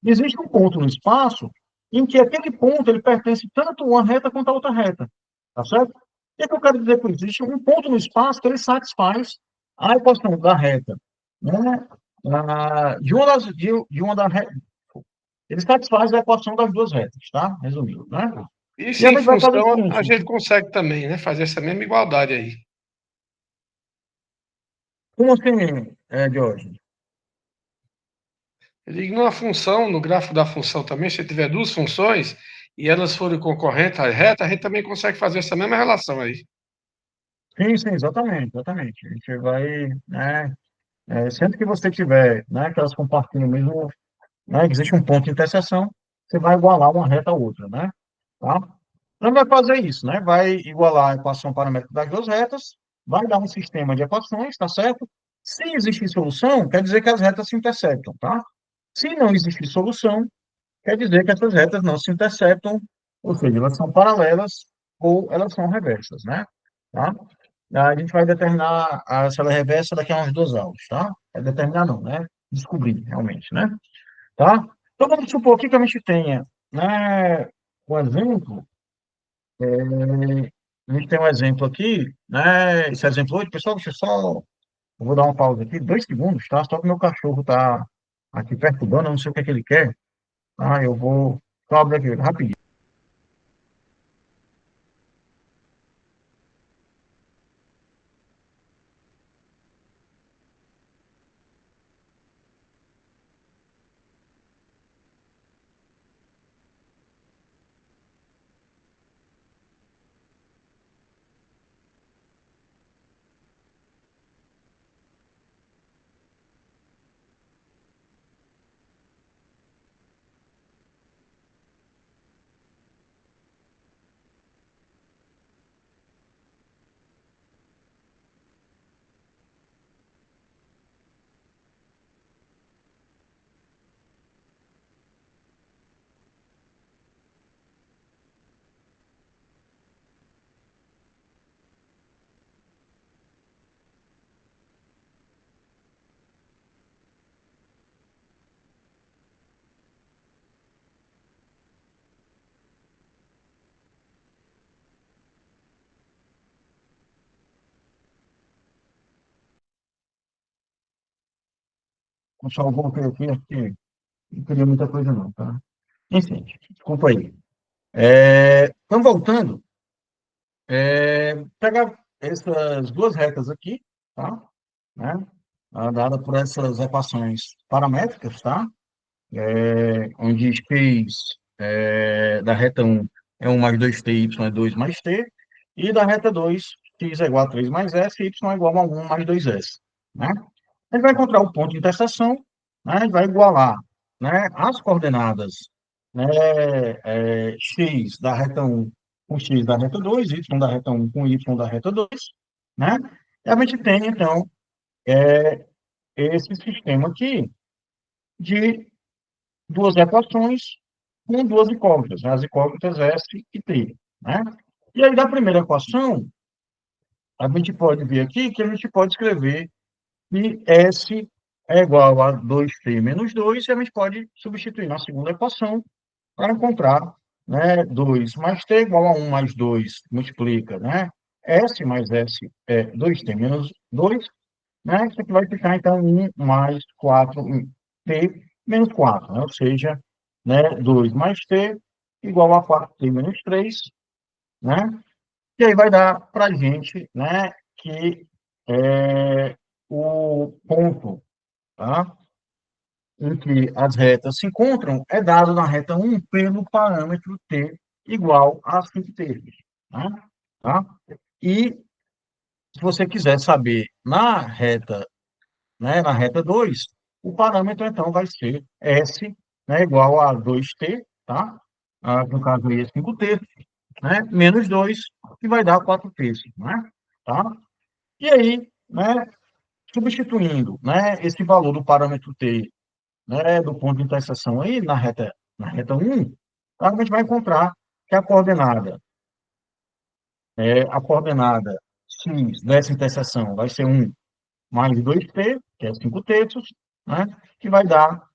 S1: existe um ponto no espaço em que aquele ponto ele pertence tanto a uma reta quanto a outra reta, tá certo? O que é que eu quero dizer com isso? Existe um ponto no espaço que ele satisfaz a equação da reta, né? De uma das retas, ele satisfaz a equação das duas retas, tá? Resumindo, né?
S2: Isso
S1: E a
S2: em
S1: gente vai fazer o
S2: função, a
S1: seguinte,
S2: gente consegue também, né, fazer essa mesma igualdade aí.
S1: como assim, Jorge?
S2: Eu digo numa função, no gráfico da função também, se tiver duas funções e elas forem concorrentes à reta, a gente também consegue fazer essa mesma relação aí.
S1: Sim, sim, exatamente, exatamente. A gente vai, né, sempre que você tiver, né, que elas compartilham o mesmo, né, que existe um ponto de interseção, você vai igualar uma reta a outra, né? Tá? Então, vai fazer isso, né? Vai igualar a equação paramétrica das duas retas, vai dar um sistema de equações, tá certo? Se existir solução, quer dizer que as retas se interceptam, tá? Se não existir solução, quer dizer que essas retas não se interceptam, ou seja, elas são paralelas ou elas são reversas, né? Tá? A gente vai determinar se ela é reversa daqui a umas duas aulas, tá? É determinar não, né? Descobrir, realmente, né? Tá? Então, vamos supor aqui que a gente tenha, né, um exemplo, a gente tem um exemplo aqui, né? Esse exemplo hoje, pessoal, deixa eu só, eu vou dar uma pausa aqui, 2 segundos, tá? Só que meu cachorro tá aqui perturbando, eu não sei o que é que ele quer, tá? Eu vou só abrir aqui, rapidinho. Pessoal, voltei aqui, não queria muita coisa não, tá? Enfim, desculpa aí. Então, voltando, pegar essas duas retas aqui, tá? Né? Dada por essas equações paramétricas, tá? Onde x da reta um é um mais 2t, y é 2 mais t, e da reta 2 x é igual a 3 mais s, y é igual a um mais 2s, né? A gente vai encontrar o ponto de interseção, né? A gente vai igualar, né, as coordenadas, né, x da reta um com x da reta 2, y da reta um com y da reta 2, né? E a gente tem, então, esse sistema aqui de duas equações com duas incógnitas, né? As incógnitas S e T, né? E aí, da primeira equação, a gente pode ver aqui que a gente pode escrever que S é igual a 2t menos 2, e a gente pode substituir na segunda equação para encontrar, né, 2 mais t igual a um mais 2 multiplica, né? S mais S é 2t menos 2, né? Isso aqui vai ficar, então, um mais 4t menos 4, né? Ou seja, né, 2 mais t igual a 4t menos 3, né? E aí vai dar para a gente, né, que o ponto, tá, em que as retas se encontram é dado na reta um pelo parâmetro t igual a 5 terços, né? Tá? E se você quiser saber na reta 2 o parâmetro, então, vai ser S, né, igual a 2t, tá? No caso aí é 5 terços, né? Menos 2 que vai dar 4 terços, né? Tá? E aí, né, substituindo, né, esse valor do parâmetro t, né, do ponto de interseção aí na reta um, tá? A gente vai encontrar que a coordenada x dessa interseção vai ser um mais 2t, que é 5 terços, né? Que vai dar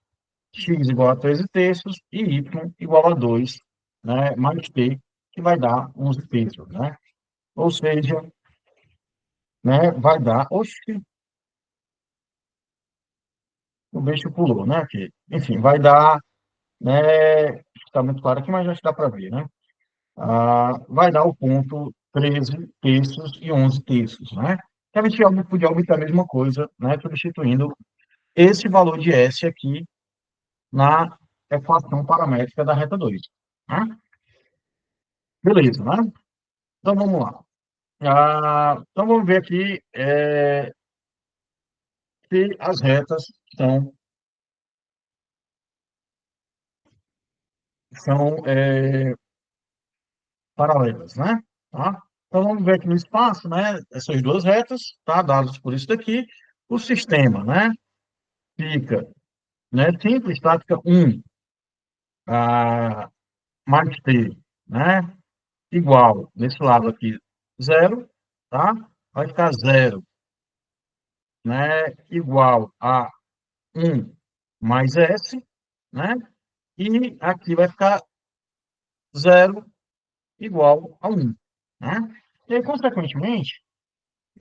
S1: x igual a 13 terços e y igual a 2, né? Mais t, que vai dar 11 terços, né? Ou seja, né? Vai dar... Oxe, o bicho pulou, né? Aqui. Enfim, vai dar, né? Está muito claro aqui, mas já dá para ver, né? Vai dar o ponto 13 terços e 11 terços, né? Que a gente podia obter a mesma coisa, né? Substituindo esse valor de S aqui na equação paramétrica da reta 2, né? Beleza, né? Então, vamos lá. Então, vamos ver aqui se as retas são são paralelas, né? Tá? Então, vamos ver aqui no espaço, né? Essas duas retas, tá? Dadas por isso daqui, o sistema, né? Fica, né? Simples, tá? Fica 1 mais t, né? Igual, nesse lado aqui, 0, tá? Vai ficar 0, né? Igual a 1 mais s, né? E aqui vai ficar 0 igual a 1, né? E aí, consequentemente,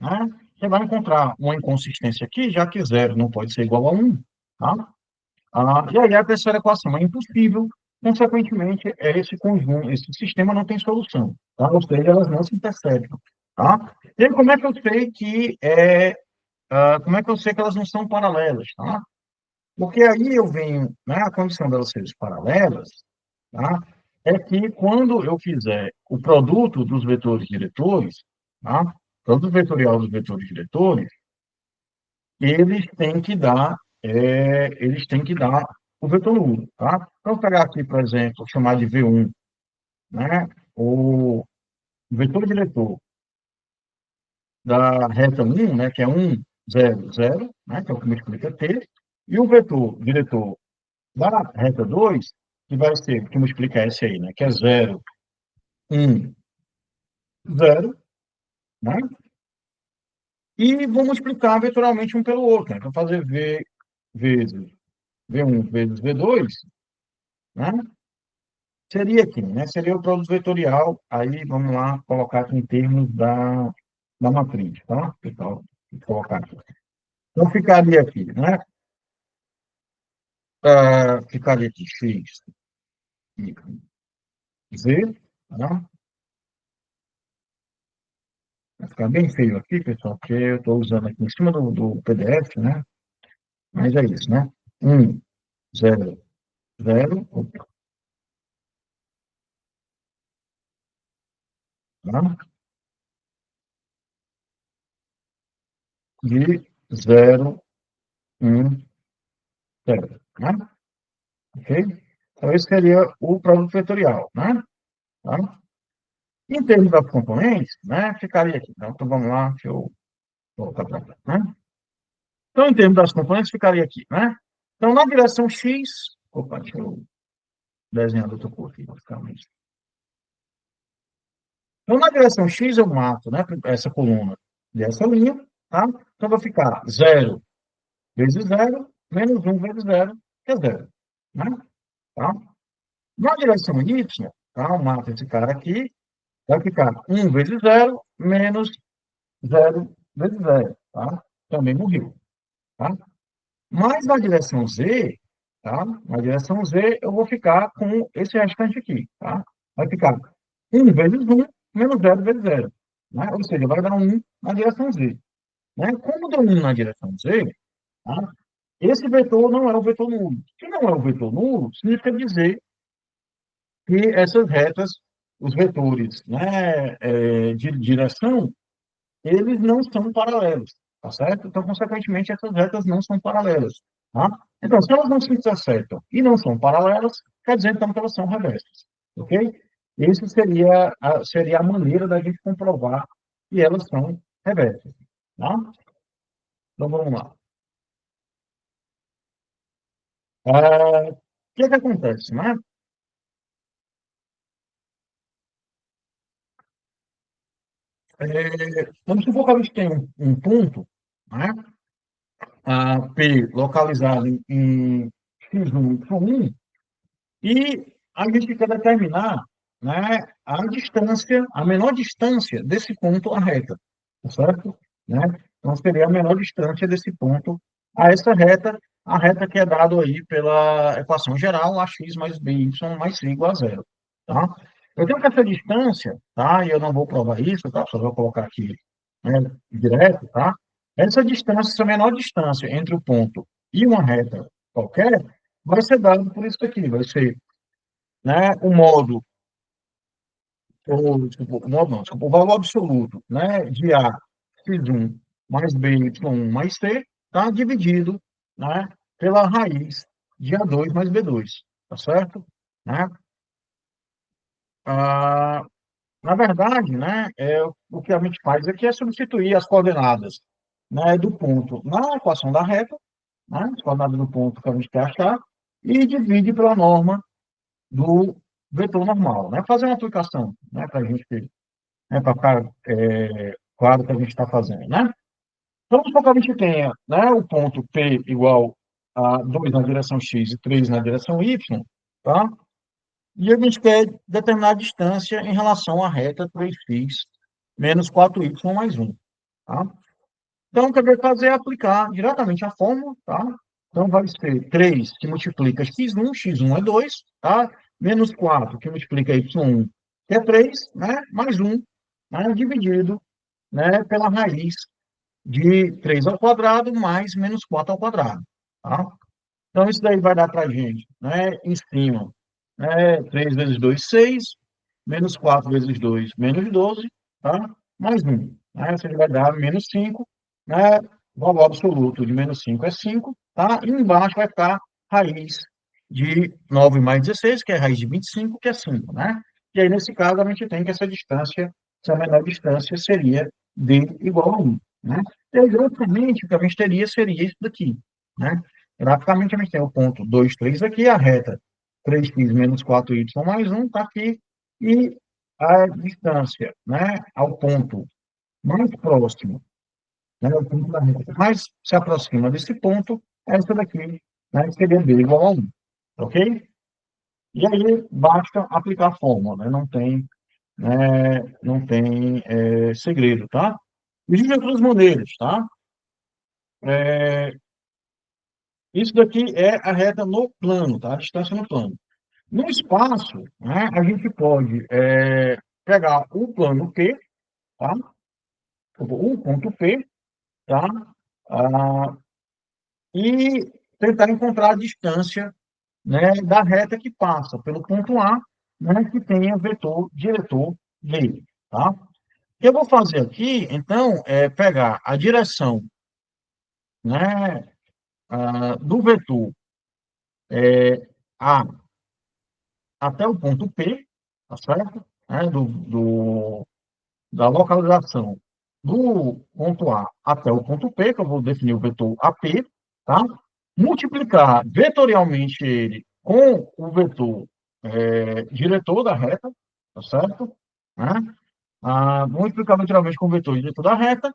S1: né, você vai encontrar uma inconsistência aqui, já que 0 não pode ser igual a 1, tá? E aí a terceira equação é impossível, consequentemente, esse conjunto, esse sistema não tem solução, tá? Ou seja, elas não se interceptam, tá? E aí, como é que eu sei como é que eu sei que elas não são paralelas, tá? Porque aí eu venho, né, a condição delas serem paralelas, tá? É que quando eu fizer o produto dos vetores diretores, tá? O produto vetorial dos vetores diretores, eles têm que dar o vetor nulo, tá? Então, vou pegar aqui, por exemplo, chamar de V1, né? O vetor diretor da reta 1, né, que é 1, 0, 0, né, que é o que multiplica T, e o vetor diretor da reta 2, que vai ser, que multiplica esse aí, né, que é 0, 1, 0, né? E vou multiplicar vetorialmente um pelo outro, né? Então, fazer V vezes V1 vezes V2, né? Seria aqui, né? Seria o produto vetorial. Aí, vamos lá, colocar aqui em termos da matriz, tá? Pessoal, vou colocar aqui. Então, ficaria aqui, né? Ficaria aqui x e z, tá? Vai ficar bem feio aqui, pessoal, porque eu estou usando aqui em cima do PDF, né? Mas é isso, né? 1, 0, 0, tá? De 0, 1, 0, né? Ok? Então, esse seria o produto vetorial, né? Tá? Em termos das componentes, né, ficaria aqui. Então, vamos lá, deixa eu voltar para cá, né? Então, em termos das componentes, ficaria aqui, né? Então, na direção X, opa, deixa eu desenhar outra cor aqui, basicamente. Então, na direção X, eu mato, né, essa coluna dessa linha, tá? Então, vai ficar 0 vezes 0, menos 1 vezes 0, que é 0, né? Tá? Na direção Y, tá? Eu mato esse cara aqui, vai ficar 1 vezes 0, menos 0 vezes 0, tá? Também morreu, tá? Mas na direção Z, tá? Na direção Z, eu vou ficar com esse restante aqui, tá? Vai ficar 1 vezes 1 menos 0 vezes 0, né? Ou seja, vai dar 1 na direção Z, né? Como deu 1 na direção Z, tá? Esse vetor não é o vetor nulo. Se não é o vetor nulo, significa dizer que essas retas, os vetores, né, de direção, eles não são paralelos, tá certo? Então, consequentemente, essas retas não são paralelas, tá? Então, se elas não se interceptam e não são paralelas, quer dizer, então, que elas são reversas, ok? Isso seria a maneira da gente comprovar que elas são reversas, tá? Então, vamos lá. O que acontece, né? Vamos supor que a gente tem um ponto, né? P localizado em X1, Y1, e a gente quer determinar, né, a distância, a menor distância desse ponto à reta, tá certo? Né? Então, seria a menor distância desse ponto a essa reta, a reta que é dada aí pela equação geral, ax mais by mais c igual a zero. Tá? Eu tenho que essa distância, tá? E eu não vou provar isso, tá? Só vou colocar aqui, né, direto, tá? Essa distância, essa menor distância entre o ponto e uma reta qualquer, vai ser dado por isso aqui, vai ser, né, o modo, desculpa, o modo não, desculpa, o valor absoluto, né, de A, x1 mais B, y1 mais C, tá, dividido, né, pela raiz de A2 mais B2, tá certo? Né? ah, na verdade, né, o que a gente faz aqui é substituir as coordenadas, né, do ponto na equação da reta, né, as coordenadas do ponto que a gente quer achar, e divide pela norma do vetor normal, né? Fazer uma aplicação, né, para a gente, né, para ficar claro o que a gente está fazendo, né? Então, vamos supor que a gente tenha, né, o ponto P igual a 2 na direção x e 3 na direção y, tá? E a gente quer determinar a distância em relação à reta 3x menos 4y mais 1, tá? Então, o que eu vou fazer é aplicar diretamente a fórmula, tá? Então, vai ser 3 que multiplica x1 é 2, tá? Menos 4 que multiplica y1, que é 3, né? Mais 1, né? Dividido, né, pela raiz de 3 ao quadrado mais menos 4 ao quadrado, tá? Então, isso daí vai dar para a gente, né, em cima, né, 3 vezes 2, 6, menos 4 vezes 2, menos 12, tá? Mais 1, né? Isso vai dar menos 5, né? O valor absoluto de menos 5 é 5, tá? E embaixo vai ficar raiz de 9 mais 16, que é raiz de 25, que é 5, né? E aí, nesse caso, a gente tem que essa distância, essa menor distância seria d igual a 1, né? E aí, exatamente, o que a gente teria seria isso daqui, né? Graficamente, a gente tem o ponto 2, 3 aqui, a reta 3x menos 4y mais 1 está aqui, e a distância, né, ao ponto mais próximo, né, o ponto da reta que mais se aproxima desse ponto, é essa daqui, né, que seria b igual a 1, ok? E aí, basta aplicar a fórmula, né, não tem segredo, tá? Existem outras maneiras, tá? Isso daqui é a reta no plano, tá? A distância no plano. No espaço, né, a gente pode pegar o plano P, tá? O ponto P, tá? Ah, e tentar encontrar a distância, né, da reta que passa pelo ponto A, né, que tenha vetor diretor V, tá? O que eu vou fazer aqui, então, é pegar a direção, né, do vetor A até o ponto P, tá certo? Né, da localização do ponto A até o ponto P, que eu vou definir o vetor AP, tá? Multiplicar vetorialmente ele com o vetor diretor da reta, tá certo? Né? Multiplicar vetorialmente com o vetor diretor da reta,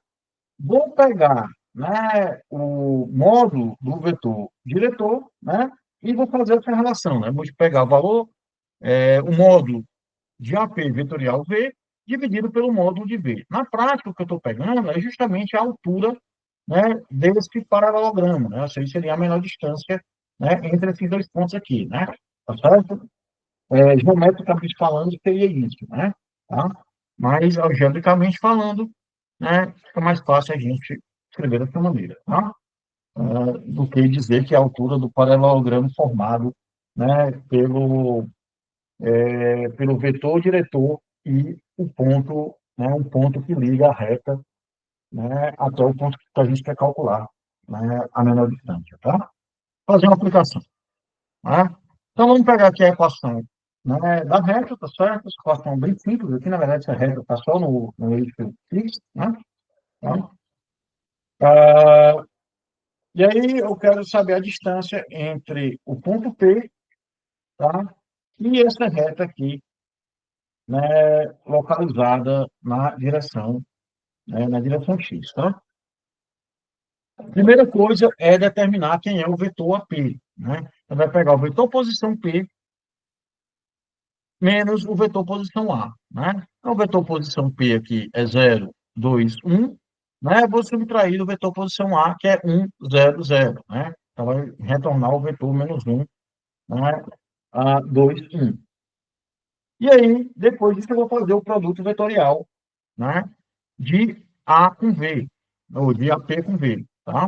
S1: vou pegar, né, o módulo do vetor diretor, né, e vou fazer essa relação, né? Vou pegar o valor, o módulo de AP vetorial V dividido pelo módulo de V. Na prática, o que eu estou pegando é justamente a altura, né, desse paralelogramo, né? Ou seja, seria a menor distância, né, entre esses dois pontos aqui, né? Tá certo? Geometricamente falando, seria isso, né? Tá? Mas, algebricamente falando, né, fica mais fácil a gente escrever dessa maneira, tá? Do que dizer que é a altura do paralelogramo formado, né, pelo vetor diretor e o ponto, né, um ponto que liga a reta, né, até o ponto que a gente quer calcular, né, a menor distância, tá? Fazer uma aplicação, né? Então, vamos pegar aqui a equação, né, da reta, tá certo? Essa equação bem simples aqui, na verdade, essa reta está só no eixo x, né? Tá? Ah, e aí, eu quero saber a distância entre o ponto P, tá? E essa reta aqui, né, localizada na direção x, tá? A primeira coisa é determinar quem é o vetor AP, né? Você vai pegar o vetor posição P menos o vetor posição A, né? Então, o vetor posição P aqui é 0, 2, 1, né? Eu vou subtrair do vetor posição A, que é 1, 0, 0, né? Então, vai retornar o vetor menos 1, né? 2, 1. E aí, depois disso, eu vou fazer o produto vetorial, né, de A com V, ou de AP com V, tá?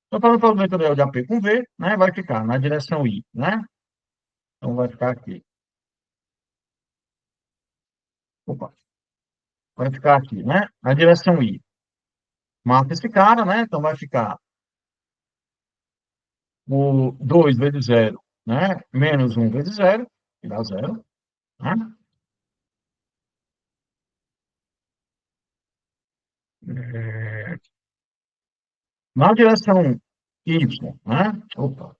S1: Então, para o produto vetorial de AP com V, né, vai ficar na direção I, né? Então, vai ficar aqui. Opa, vai ficar aqui, né? Na direção I. Marca esse cara, né? Então, vai ficar o 2 vezes 0, né? Menos 1 vezes 0, que dá 0, né? é, na direção Y, né? Opa,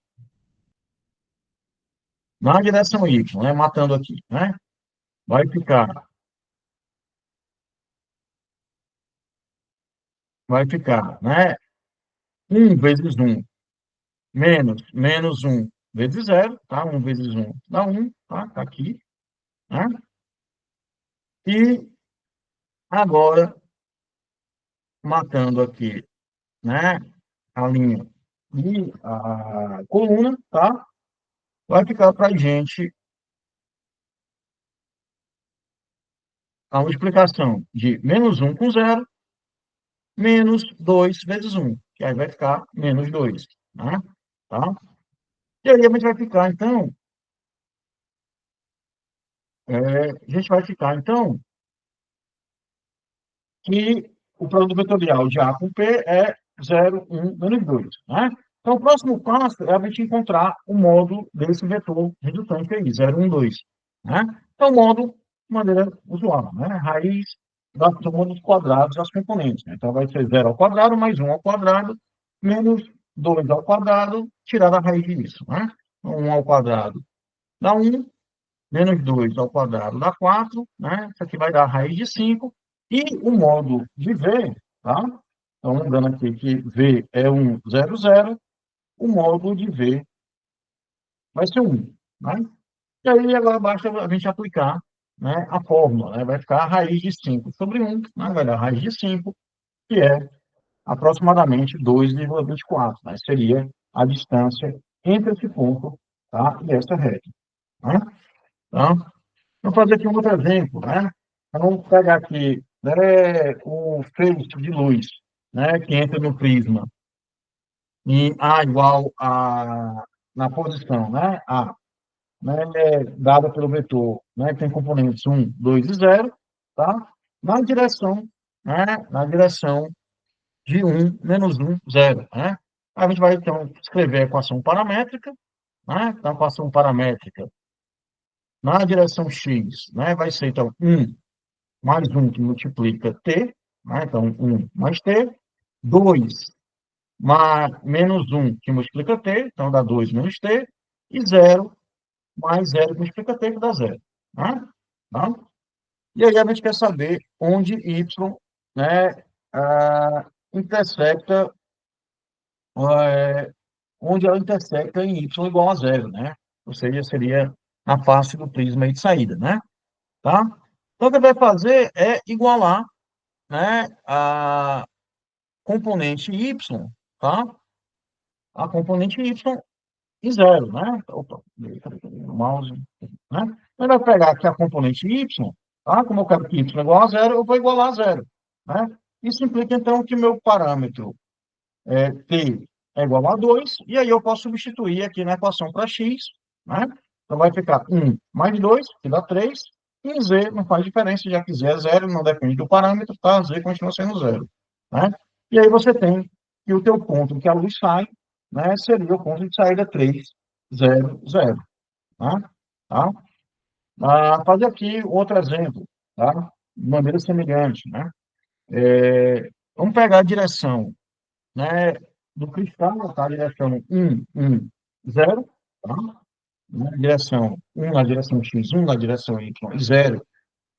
S1: na direção Y, né? Matando aqui, né? Vai ficar, né? Um vezes um menos um vezes zero, tá? Um vezes um dá um, tá? Tá aqui, né? E agora, matando aqui, né? A linha e a coluna, tá? Vai ficar para a gente a multiplicação de menos um com zero, menos 2 vezes um, que aí vai ficar menos 2, né? Tá? E aí a gente vai ficar, então, que o produto vetorial de A com P é 0, 1, menos 2, né? Então, o próximo passo é a gente encontrar o módulo desse vetor resultante aí, 0, 1, 2, né? Então, o módulo, de maneira usual, né? Raiz da soma dos quadrados das componentes, né? Então, vai ser 0 ao quadrado mais 1 ao quadrado menos 2 ao quadrado, tirar a raiz disso, né? Então, 1 ao quadrado dá 1, menos 2 ao quadrado dá 4, né? Isso aqui vai dar a raiz de 5. E o módulo de V, tá? Então, lembrando aqui que V é 1, 0, 0. O módulo de V vai ser 1, né? E aí, agora basta a gente aplicar, né, a fórmula, né? Vai ficar a raiz de 5 sobre 1, né? Vai dar a raiz de 5, que é aproximadamente 2,24, né? Seria a distância entre esse ponto, tá? E essa reta, né? Então, vamos fazer aqui um outro exemplo, né? Vamos pegar aqui, né, o feixe de luz, né, que entra no prisma em A igual a, na posição, né, A, né, dada pelo vetor, né, que tem componentes 1, 2 e 0, tá? Na direção, né, na direção de 1 menos 1, 0, né? A gente vai, então, escrever a equação paramétrica, né? Então, a equação paramétrica na direção x, né, vai ser, então, 1 mais um que multiplica t, né? Então, 1 mais t, 2 mais, menos um que multiplica t, então dá 2 menos t, e zero mais zero que multiplica t, que dá zero, né? Tá? E aí a gente quer saber onde y, né, intersecta, é, onde ela intersecta em y igual a zero, né? Ou seja, seria a face do prisma aí de saída, né? Tá? Então, o que vai fazer é igualar, né, a componente y, tá? A componente y e zero, né? Opa, o mouse, né? Então, vai pegar aqui a componente y, tá? Como eu quero que y é igual a zero, eu vou igualar a zero, né? Isso implica, então, que meu parâmetro t é igual a 2, e aí eu posso substituir aqui na equação para x, né? Então, vai ficar 1 mais 2, que dá 3, e z não faz diferença, já que z é zero, não depende do parâmetro, tá? Z continua sendo zero, né? E aí você tem que o teu ponto que a luz sai, né, seria o ponto de saída 3, 0, 0, tá? Tá? Fazer aqui outro exemplo, tá? De maneira semelhante, né? Vamos pegar a direção, né, do cristal, tá? A direção 1, 1, 0, tá? Na direção 1 na direção x, 1 na direção y, 0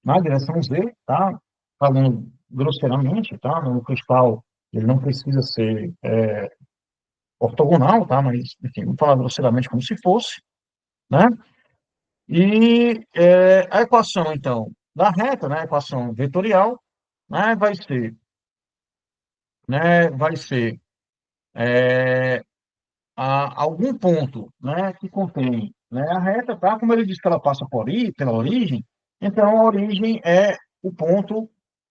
S1: na direção z, tá? Falando grosseiramente, tá? No cristal, ele não precisa ser ortogonal, tá? Mas, enfim, vamos falar grosseiramente como se fosse, né? E a equação, então, da reta, né? A equação vetorial, né? Vai ser algum ponto, né, que contém, né, a reta, tá? Como ele diz que ela passa pela origem, então a origem é o ponto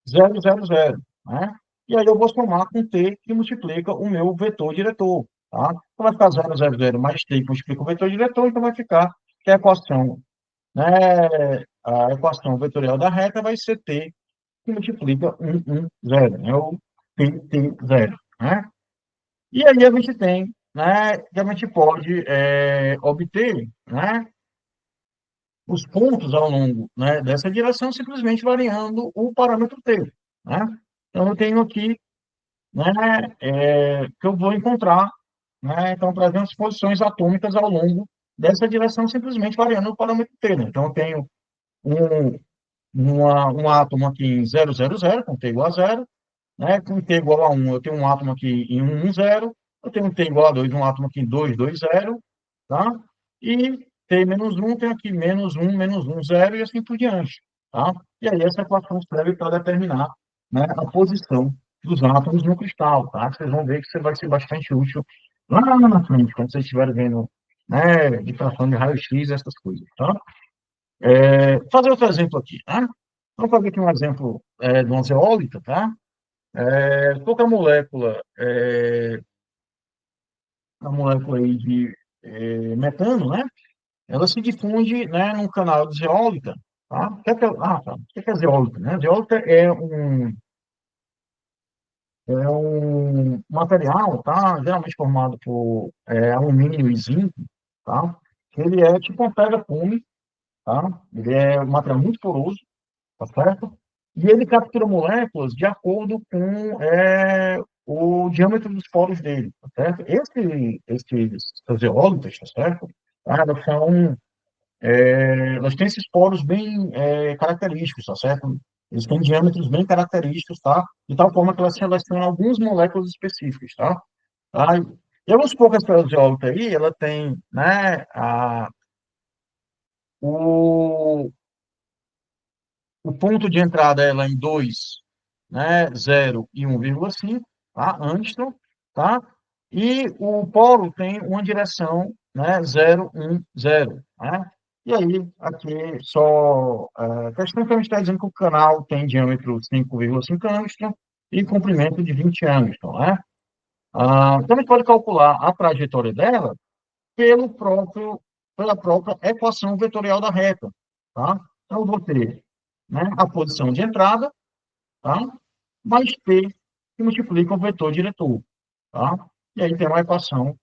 S1: 0, 0, 0, né? E aí eu vou somar com t que multiplica o meu vetor diretor, tá? Então vai ficar 0, 0, 0 mais t que multiplica o vetor diretor, então vai ficar que a equação vetorial da reta vai ser t que multiplica 1, 1, 0, né? O t, t, 0, né? E aí a gente tem, né, que a gente pode obter, né, os pontos ao longo, né, dessa direção simplesmente variando o parâmetro t, né? Então, eu tenho aqui, né, que eu vou encontrar, né, então, trazendo as posições atômicas ao longo dessa direção, simplesmente variando o parâmetro T, né? Então, eu tenho um, um átomo aqui em 000, com T igual a zero, né? Com T igual a 1, eu tenho um átomo aqui em 110, eu tenho um T igual a 2, um átomo aqui em 220, tá? E T menos 1, tem aqui menos um, 0, e assim por diante, tá? E aí essa equação serve para determinar, né, a posição dos átomos no cristal, tá? Vocês vão ver que isso vai ser bastante útil lá na frente, quando vocês estiverem vendo, né, difração de raio-x, essas coisas, tá? Vou fazer outro exemplo aqui, tá? Vamos fazer aqui um exemplo de uma zeólita, tá? Qual que é a molécula aí de metano, né? Ela se difunde, né, num canal de zeólita, tá? O que é zeólita, né? Zeólita é um material, tá? Geralmente formado por alumínio e zinco, tá? Ele é tipo uma pedra-pume, tá? Ele é um material muito poroso, tá certo? E ele captura moléculas de acordo com o diâmetro dos poros dele, tá certo? Esses zeólitas, tá certo? Elas têm esses poros bem característicos, tá certo? Eles têm diâmetros bem característicos, tá? De tal forma que elas se relacionam a algumas moléculas específicas, tá? Tá? E vamos supor que essa zeólita aí, ela tem, né, o, o ponto de entrada ela em 2, né, 0 e 1,5, tá? Angstrom, tá? E o polo tem uma direção, né, 0, 1, 0, né? E aí, aqui, só a questão que a gente está dizendo que o canal tem diâmetro 5,5 angstrom e comprimento de 20 angstrom, né? Então, a gente pode calcular a trajetória dela pela própria equação vetorial da reta, tá? Então, eu vou ter, né, a posição de entrada, tá? Mais P, que multiplica o vetor diretor, tá? E aí tem uma equação,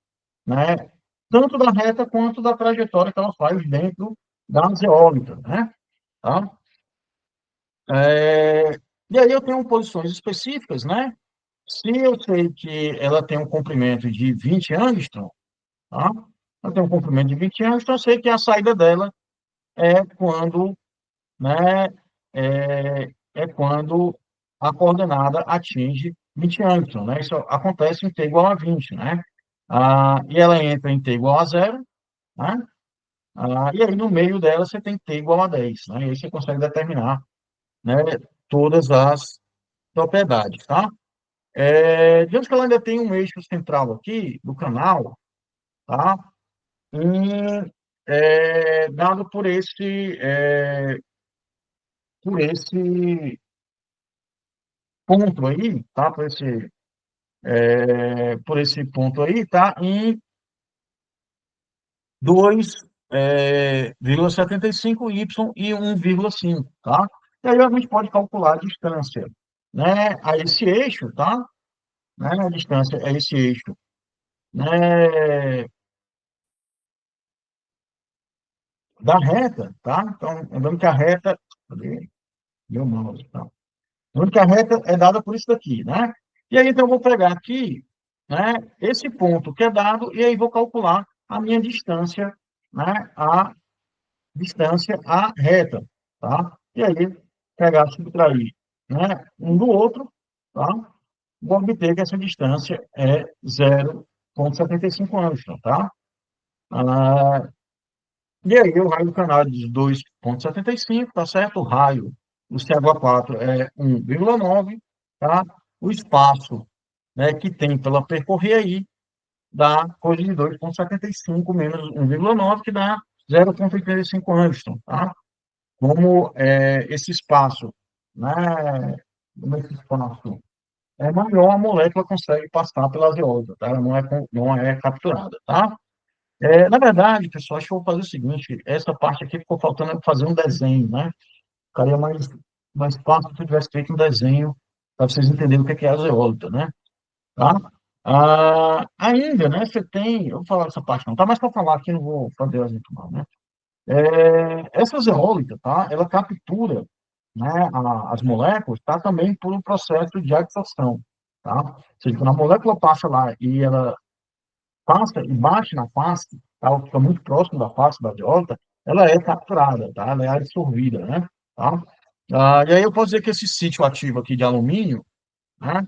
S1: né, tanto da reta quanto da trajetória que ela faz dentro da zeólita, né? Tá? E aí eu tenho posições específicas, né? Se eu sei que ela tem um comprimento de 20 angstrom, tá? Eu tenho um comprimento de 20 angstrom, eu sei que a saída dela é quando, né, quando a coordenada atinge 20 angstrom, né? Isso acontece em t igual a 20, né? E ela entra em t igual a zero, né? E aí no meio dela você tem t igual a 10, né? E aí você consegue determinar, né, todas as propriedades, tá? Digamos que ela ainda tem um eixo central aqui do canal, tá? Dado por esse ponto aí, tá? Por esse ponto aí, tá? Em 2,75 y e 1,5, tá? E aí a gente pode calcular a distância, né, a esse eixo, tá? Né, a distância a esse eixo, né, da reta, tá? Então, lembrando que a reta, cadê? Meu mouse, tá? Lembrando que a reta é dada por isso daqui, né? E aí, então, eu vou pegar aqui, né, esse ponto que é dado, e aí vou calcular a minha distância, né, a distância à reta, tá? E aí, pegar, subtrair, né, um do outro, tá? Vou obter que essa distância é 0,75 angstrom, tá? Ah, e aí, o raio do canal é de 2,75, tá certo? O raio, o CH4 é 1,9, tá? O espaço, né, que tem pela percorrer aí dá coisa de 2,75 menos 1,9, que dá 0,85 angstrom, tá? Como esse espaço, né, como esse espaço é maior, a molécula consegue passar pela alveola, tá? Ela não é capturada, tá? Na verdade, pessoal, acho que eu vou fazer o seguinte, essa parte aqui ficou faltando fazer um desenho, né? Ficaria mais fácil se eu tivesse feito um desenho para vocês entenderem o que é a zeólita, né? Tá? Ainda, né, você tem, eu vou falar dessa parte não, tá? Mas para falar aqui, não vou fazer o exemplo não, né? Essa zeólita, tá? Ela captura né, as moléculas, está também por um processo de adsorção, tá? Ou seja, quando a molécula passa lá e ela passa e bate na face, tá? Ou fica muito próximo da face da biota, ela é capturada, tá? Ela é absorvida, né? Tá? E aí eu posso dizer que esse sítio ativo aqui de alumínio, né?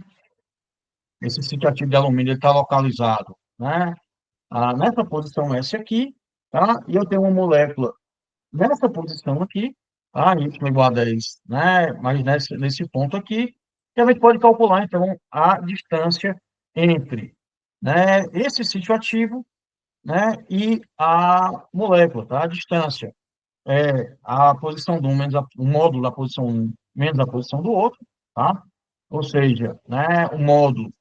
S1: Esse sítio ativo de alumínio está localizado, né? Nessa posição S aqui, tá? E eu tenho uma molécula nessa posição aqui, tá? Y igual a 10, né? Mas nesse ponto aqui, e a gente pode calcular, então, a distância entre, né, esse sítio ativo, né, e a molécula, tá? A distância é a posição do um menos o módulo da posição um menos a posição do outro, tá? Ou seja, né, o módulo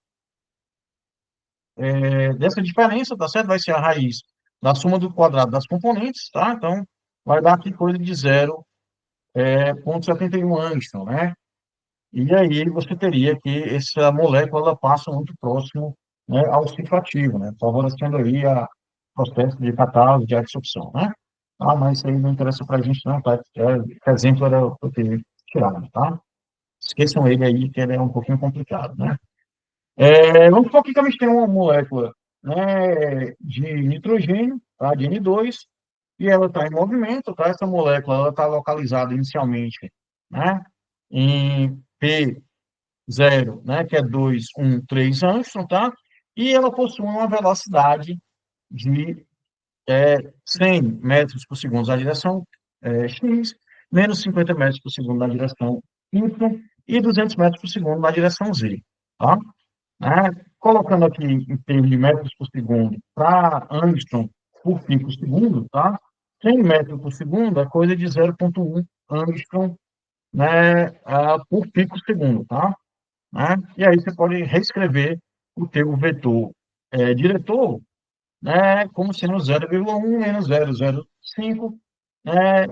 S1: dessa diferença, tá certo? Vai ser a raiz da soma do quadrado das componentes, tá? Então, vai dar aqui coisa de 0,71 angstrom, né? E aí você teria que essa molécula ela passa muito próximo, né, ao ciclo ativo, né? Favorecendo aí o processo de catálise, de adsorção, né? Mas isso aí não interessa para a gente não, tá? Exemplo era o que eu teria tirado, tá? Esqueçam ele aí, que ele é um pouquinho complicado, né? Vamos supor que a gente tem uma molécula, né, de nitrogênio, tá, de N2, e ela está em movimento, tá? Essa molécula ela está localizada inicialmente, né, em P0, né, que é 2,13 angstrom, tá? E ela possui uma velocidade de 100 metros por segundo na direção X, menos 50 metros por segundo na direção Y e 200 metros por segundo na direção Z, tá? Colocando aqui em termos de metros por segundo para angstrom por pico segundo, tá? 100 metros por segundo é coisa de 0,1 angstrom, né, por pico segundo, tá? E aí você pode reescrever o teu vetor diretor, né, como sendo 0,1 menos 0,05, né,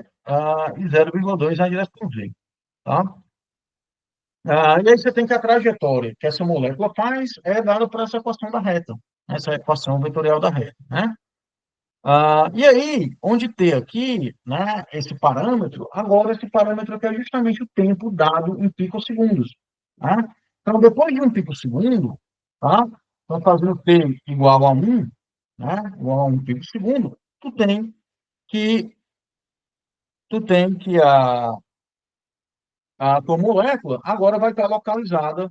S1: e 0,2 na direção Z, tá? E aí você tem que a trajetória que essa molécula faz é dada por essa equação da reta, essa equação vetorial da reta, né? E aí, onde ter aqui, né, esse parâmetro, agora esse parâmetro aqui é justamente o tempo dado em picosegundos, tá? Então, depois de um picosegundo, tá? Então, fazendo T igual a 1, né, igual a 1 picosegundo, que, tu tem que a tua molécula agora vai estar localizada,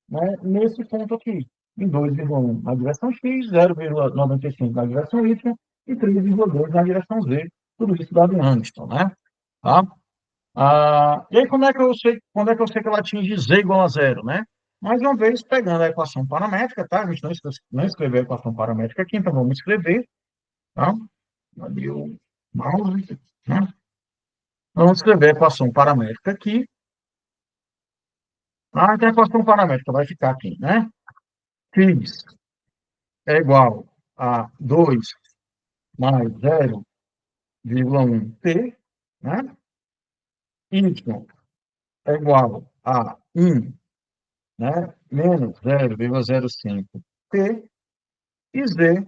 S1: né, nesse ponto aqui, em 2,1 na direção X, 0,95 na direção Y e 3,2 na direção Z, tudo isso dado em angstrom, né? Tá? E aí, quando é que eu sei que ela atinge Z igual a zero, né? Mais uma vez, pegando a equação paramétrica, tá? A gente não escreveu a equação paramétrica aqui, então vamos escrever, tá? Ali o mouse, né? Vamos escrever a equação paramétrica aqui. Então a equação paramétrica vai ficar aqui, né? X é igual a 2 mais 0,1t, né? Y é igual a 1, né? Menos 0,05t. E Z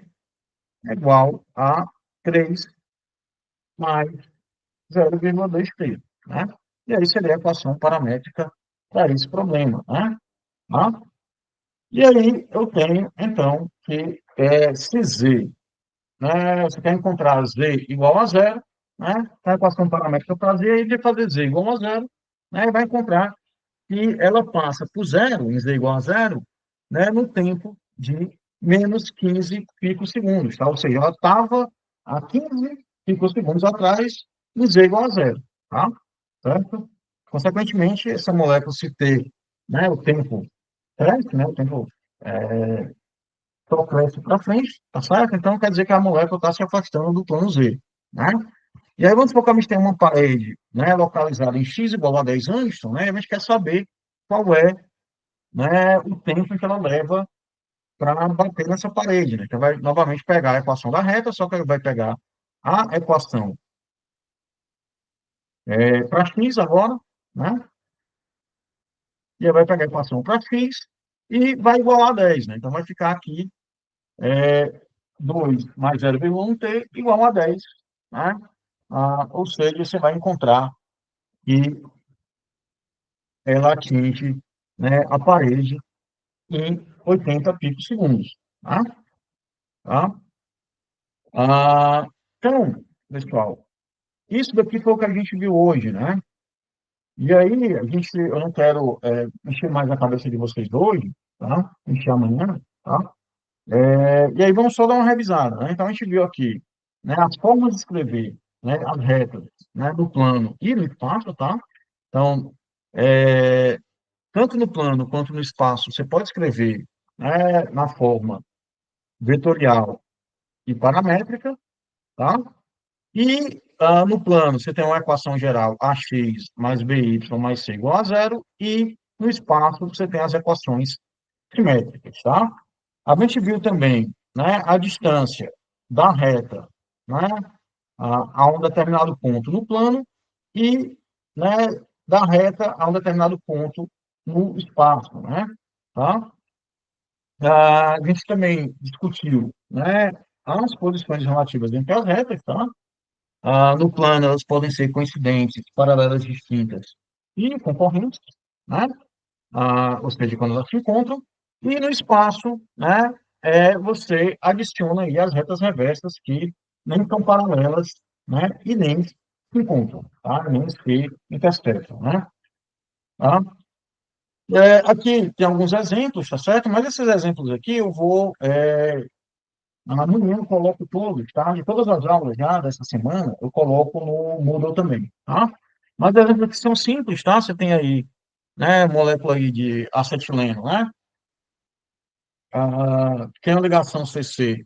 S1: é igual a 3 mais 0,2t, né? E aí seria a equação paramétrica para esse problema, né? Tá? E aí eu tenho, então, que se Z, né, você quer encontrar Z igual a zero, né? A equação paramétrica para Z, aí de fazer Z igual a zero, né? E vai encontrar que ela passa por zero, em Z igual a zero, né? No tempo de menos 15 picosegundos, tá? Ou seja, ela estava a 15 picosegundos atrás, em Z igual a zero, tá? Certo? Consequentemente, essa molécula, se ter, né, o tempo cresce, né? O tempo só cresce para frente, tá certo? Então, quer dizer que a molécula está se afastando do plano Z, né? E aí, vamos supor que a gente tem uma parede, né, localizada em x igual a 10 angstrom, né? E a gente quer saber qual é, né, o tempo que ela leva para bater nessa parede, né? Então, vai novamente pegar a equação da reta, só que ele vai pegar a equação para x agora, né? E aí vai pegar a equação para x e vai igualar a 10, né? Então, vai ficar aqui 2 mais 0,1t igual a 10, né? Ou seja, você vai encontrar que ela atinge, né, a parede em 80 picosegundos, tá? Tá? Então, pessoal, isso daqui foi o que a gente viu hoje, né? E aí, eu não quero encher mais a cabeça de vocês hoje, tá? Encher amanhã, tá? E aí vamos só dar uma revisada, né? Então a gente viu aqui, né, as formas de escrever, né, as retas, né, no plano e no espaço, tá? Então, é, tanto no plano quanto no espaço, você pode escrever, né, na forma vetorial e paramétrica, tá? E no plano, você tem uma equação geral ax mais by mais c igual a zero, e no espaço você tem as equações simétricas, tá? A gente viu também, né, a distância da reta, né, a um determinado ponto no plano e, né, da reta a um determinado ponto no espaço, né, tá? A gente também discutiu, né, as posições relativas entre as retas, tá? No plano, elas podem ser coincidentes, paralelas distintas e concorrentes, né? Ou seja, quando elas se encontram. E no espaço, né, você adiciona aí as retas reversas que nem são paralelas, né, e nem se encontram, tá? Nem se intersectam, né? Tá? Aqui tem alguns exemplos, tá certo? Mas esses exemplos aqui eu vou amanhã eu coloco todos, tá? De todas as aulas já dessa semana, eu coloco no Moodle também, tá? Mas exemplos que são simples, tá? Você tem aí, né, molécula aí de acetileno, né? Tem a ligação CC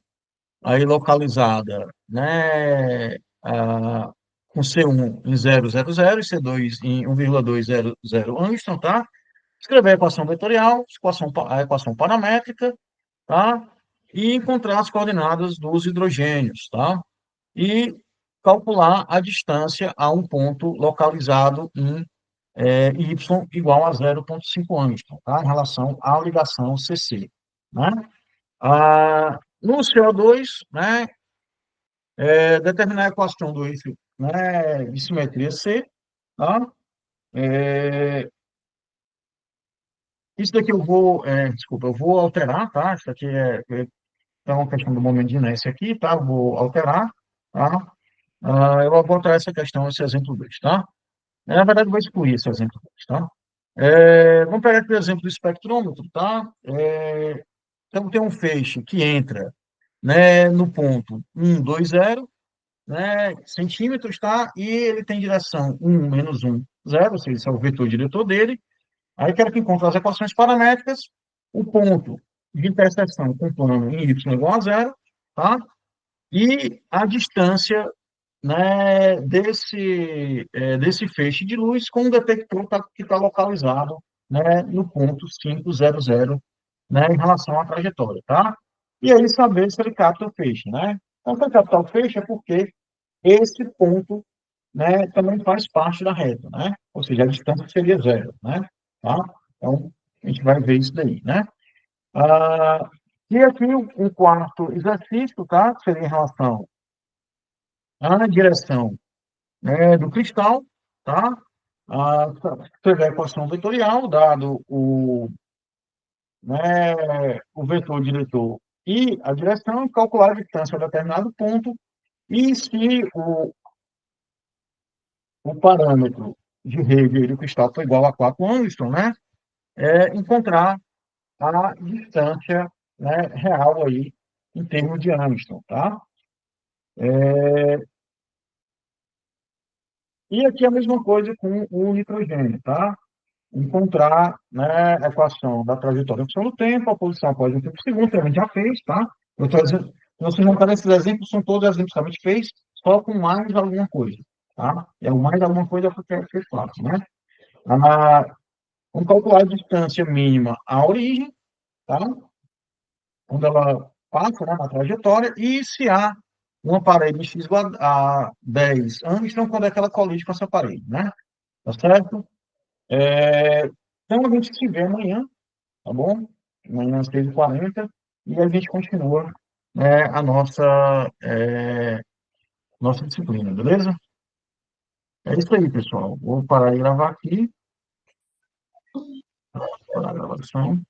S1: aí localizada, né? Com C1 em 0,00 e C2 em 1,200 Angstrom, tá? Escrever a equação vetorial, a equação paramétrica, tá? E encontrar as coordenadas dos hidrogênios, tá? E calcular a distância a um ponto localizado em y igual a 0,5 angstrom, tá? Em relação à ligação CC, né? No CO2, né, determinar a equação do eixo, né, de simetria C, tá? É, isso daqui desculpa, eu vou alterar, tá? Isso aqui é uma questão do momento de inércia aqui, tá? Eu vou alterar, tá? Eu vou alterar essa questão, esse exemplo 2, tá? Na verdade, eu vou excluir esse exemplo 2, tá? Vamos pegar aqui o exemplo do espectrômetro, tá? Então, tem um feixe que entra, né, no ponto 1, 2, 0, né, centímetros, tá? E ele tem direção 1, menos 1, 0, ou seja, esse é o vetor diretor dele. Aí quero que encontre as equações paramétricas, o ponto de interseção com o plano em y igual a 0, tá? E a distância, né, desse feixe de luz com o detector que está localizado, né, no ponto 500, né, em relação à trajetória, tá? E aí saber se ele capta o feixe, né? Então, se ele captar o feixe é porque esse ponto, né, também faz parte da reta, né? Ou seja, a distância seria zero, né? Tá? Então, a gente vai ver isso daí, né? Ah, e aqui um quarto exercício, tá? Que seria em relação à direção, né, do cristal, tá? Escrever a equação vetorial, dado o vetor diretor e a direção, e calcular a distância a determinado ponto, e se o parâmetro de rede do cristal for igual a 4 angstrom, né? Encontrar a distância, né, real aí em termos de angstrom, tá? E aqui a mesma coisa com o nitrogênio, tá? Encontrar, né, a equação da trajetória em função do tempo, a posição após um tempo segundo, que a gente já fez, tá? Eu estou dizendo, vocês notaram esses exemplos, são todos exemplos que a gente fez, só com mais alguma coisa, tá? É o mais alguma coisa porque é fez fácil, né? Ah, vamos calcular a distância mínima à origem, tá? Quando ela passa, né, na trajetória, e se há uma parede x igual a 10 angstrom, quando é que ela colide com essa parede, né? Tá certo? Então, a gente se vê amanhã, tá bom? Amanhã às 6h40, e a gente continua, né, a nossa disciplina, beleza? É isso aí, pessoal. Vou parar de gravar aqui. parar a gravação.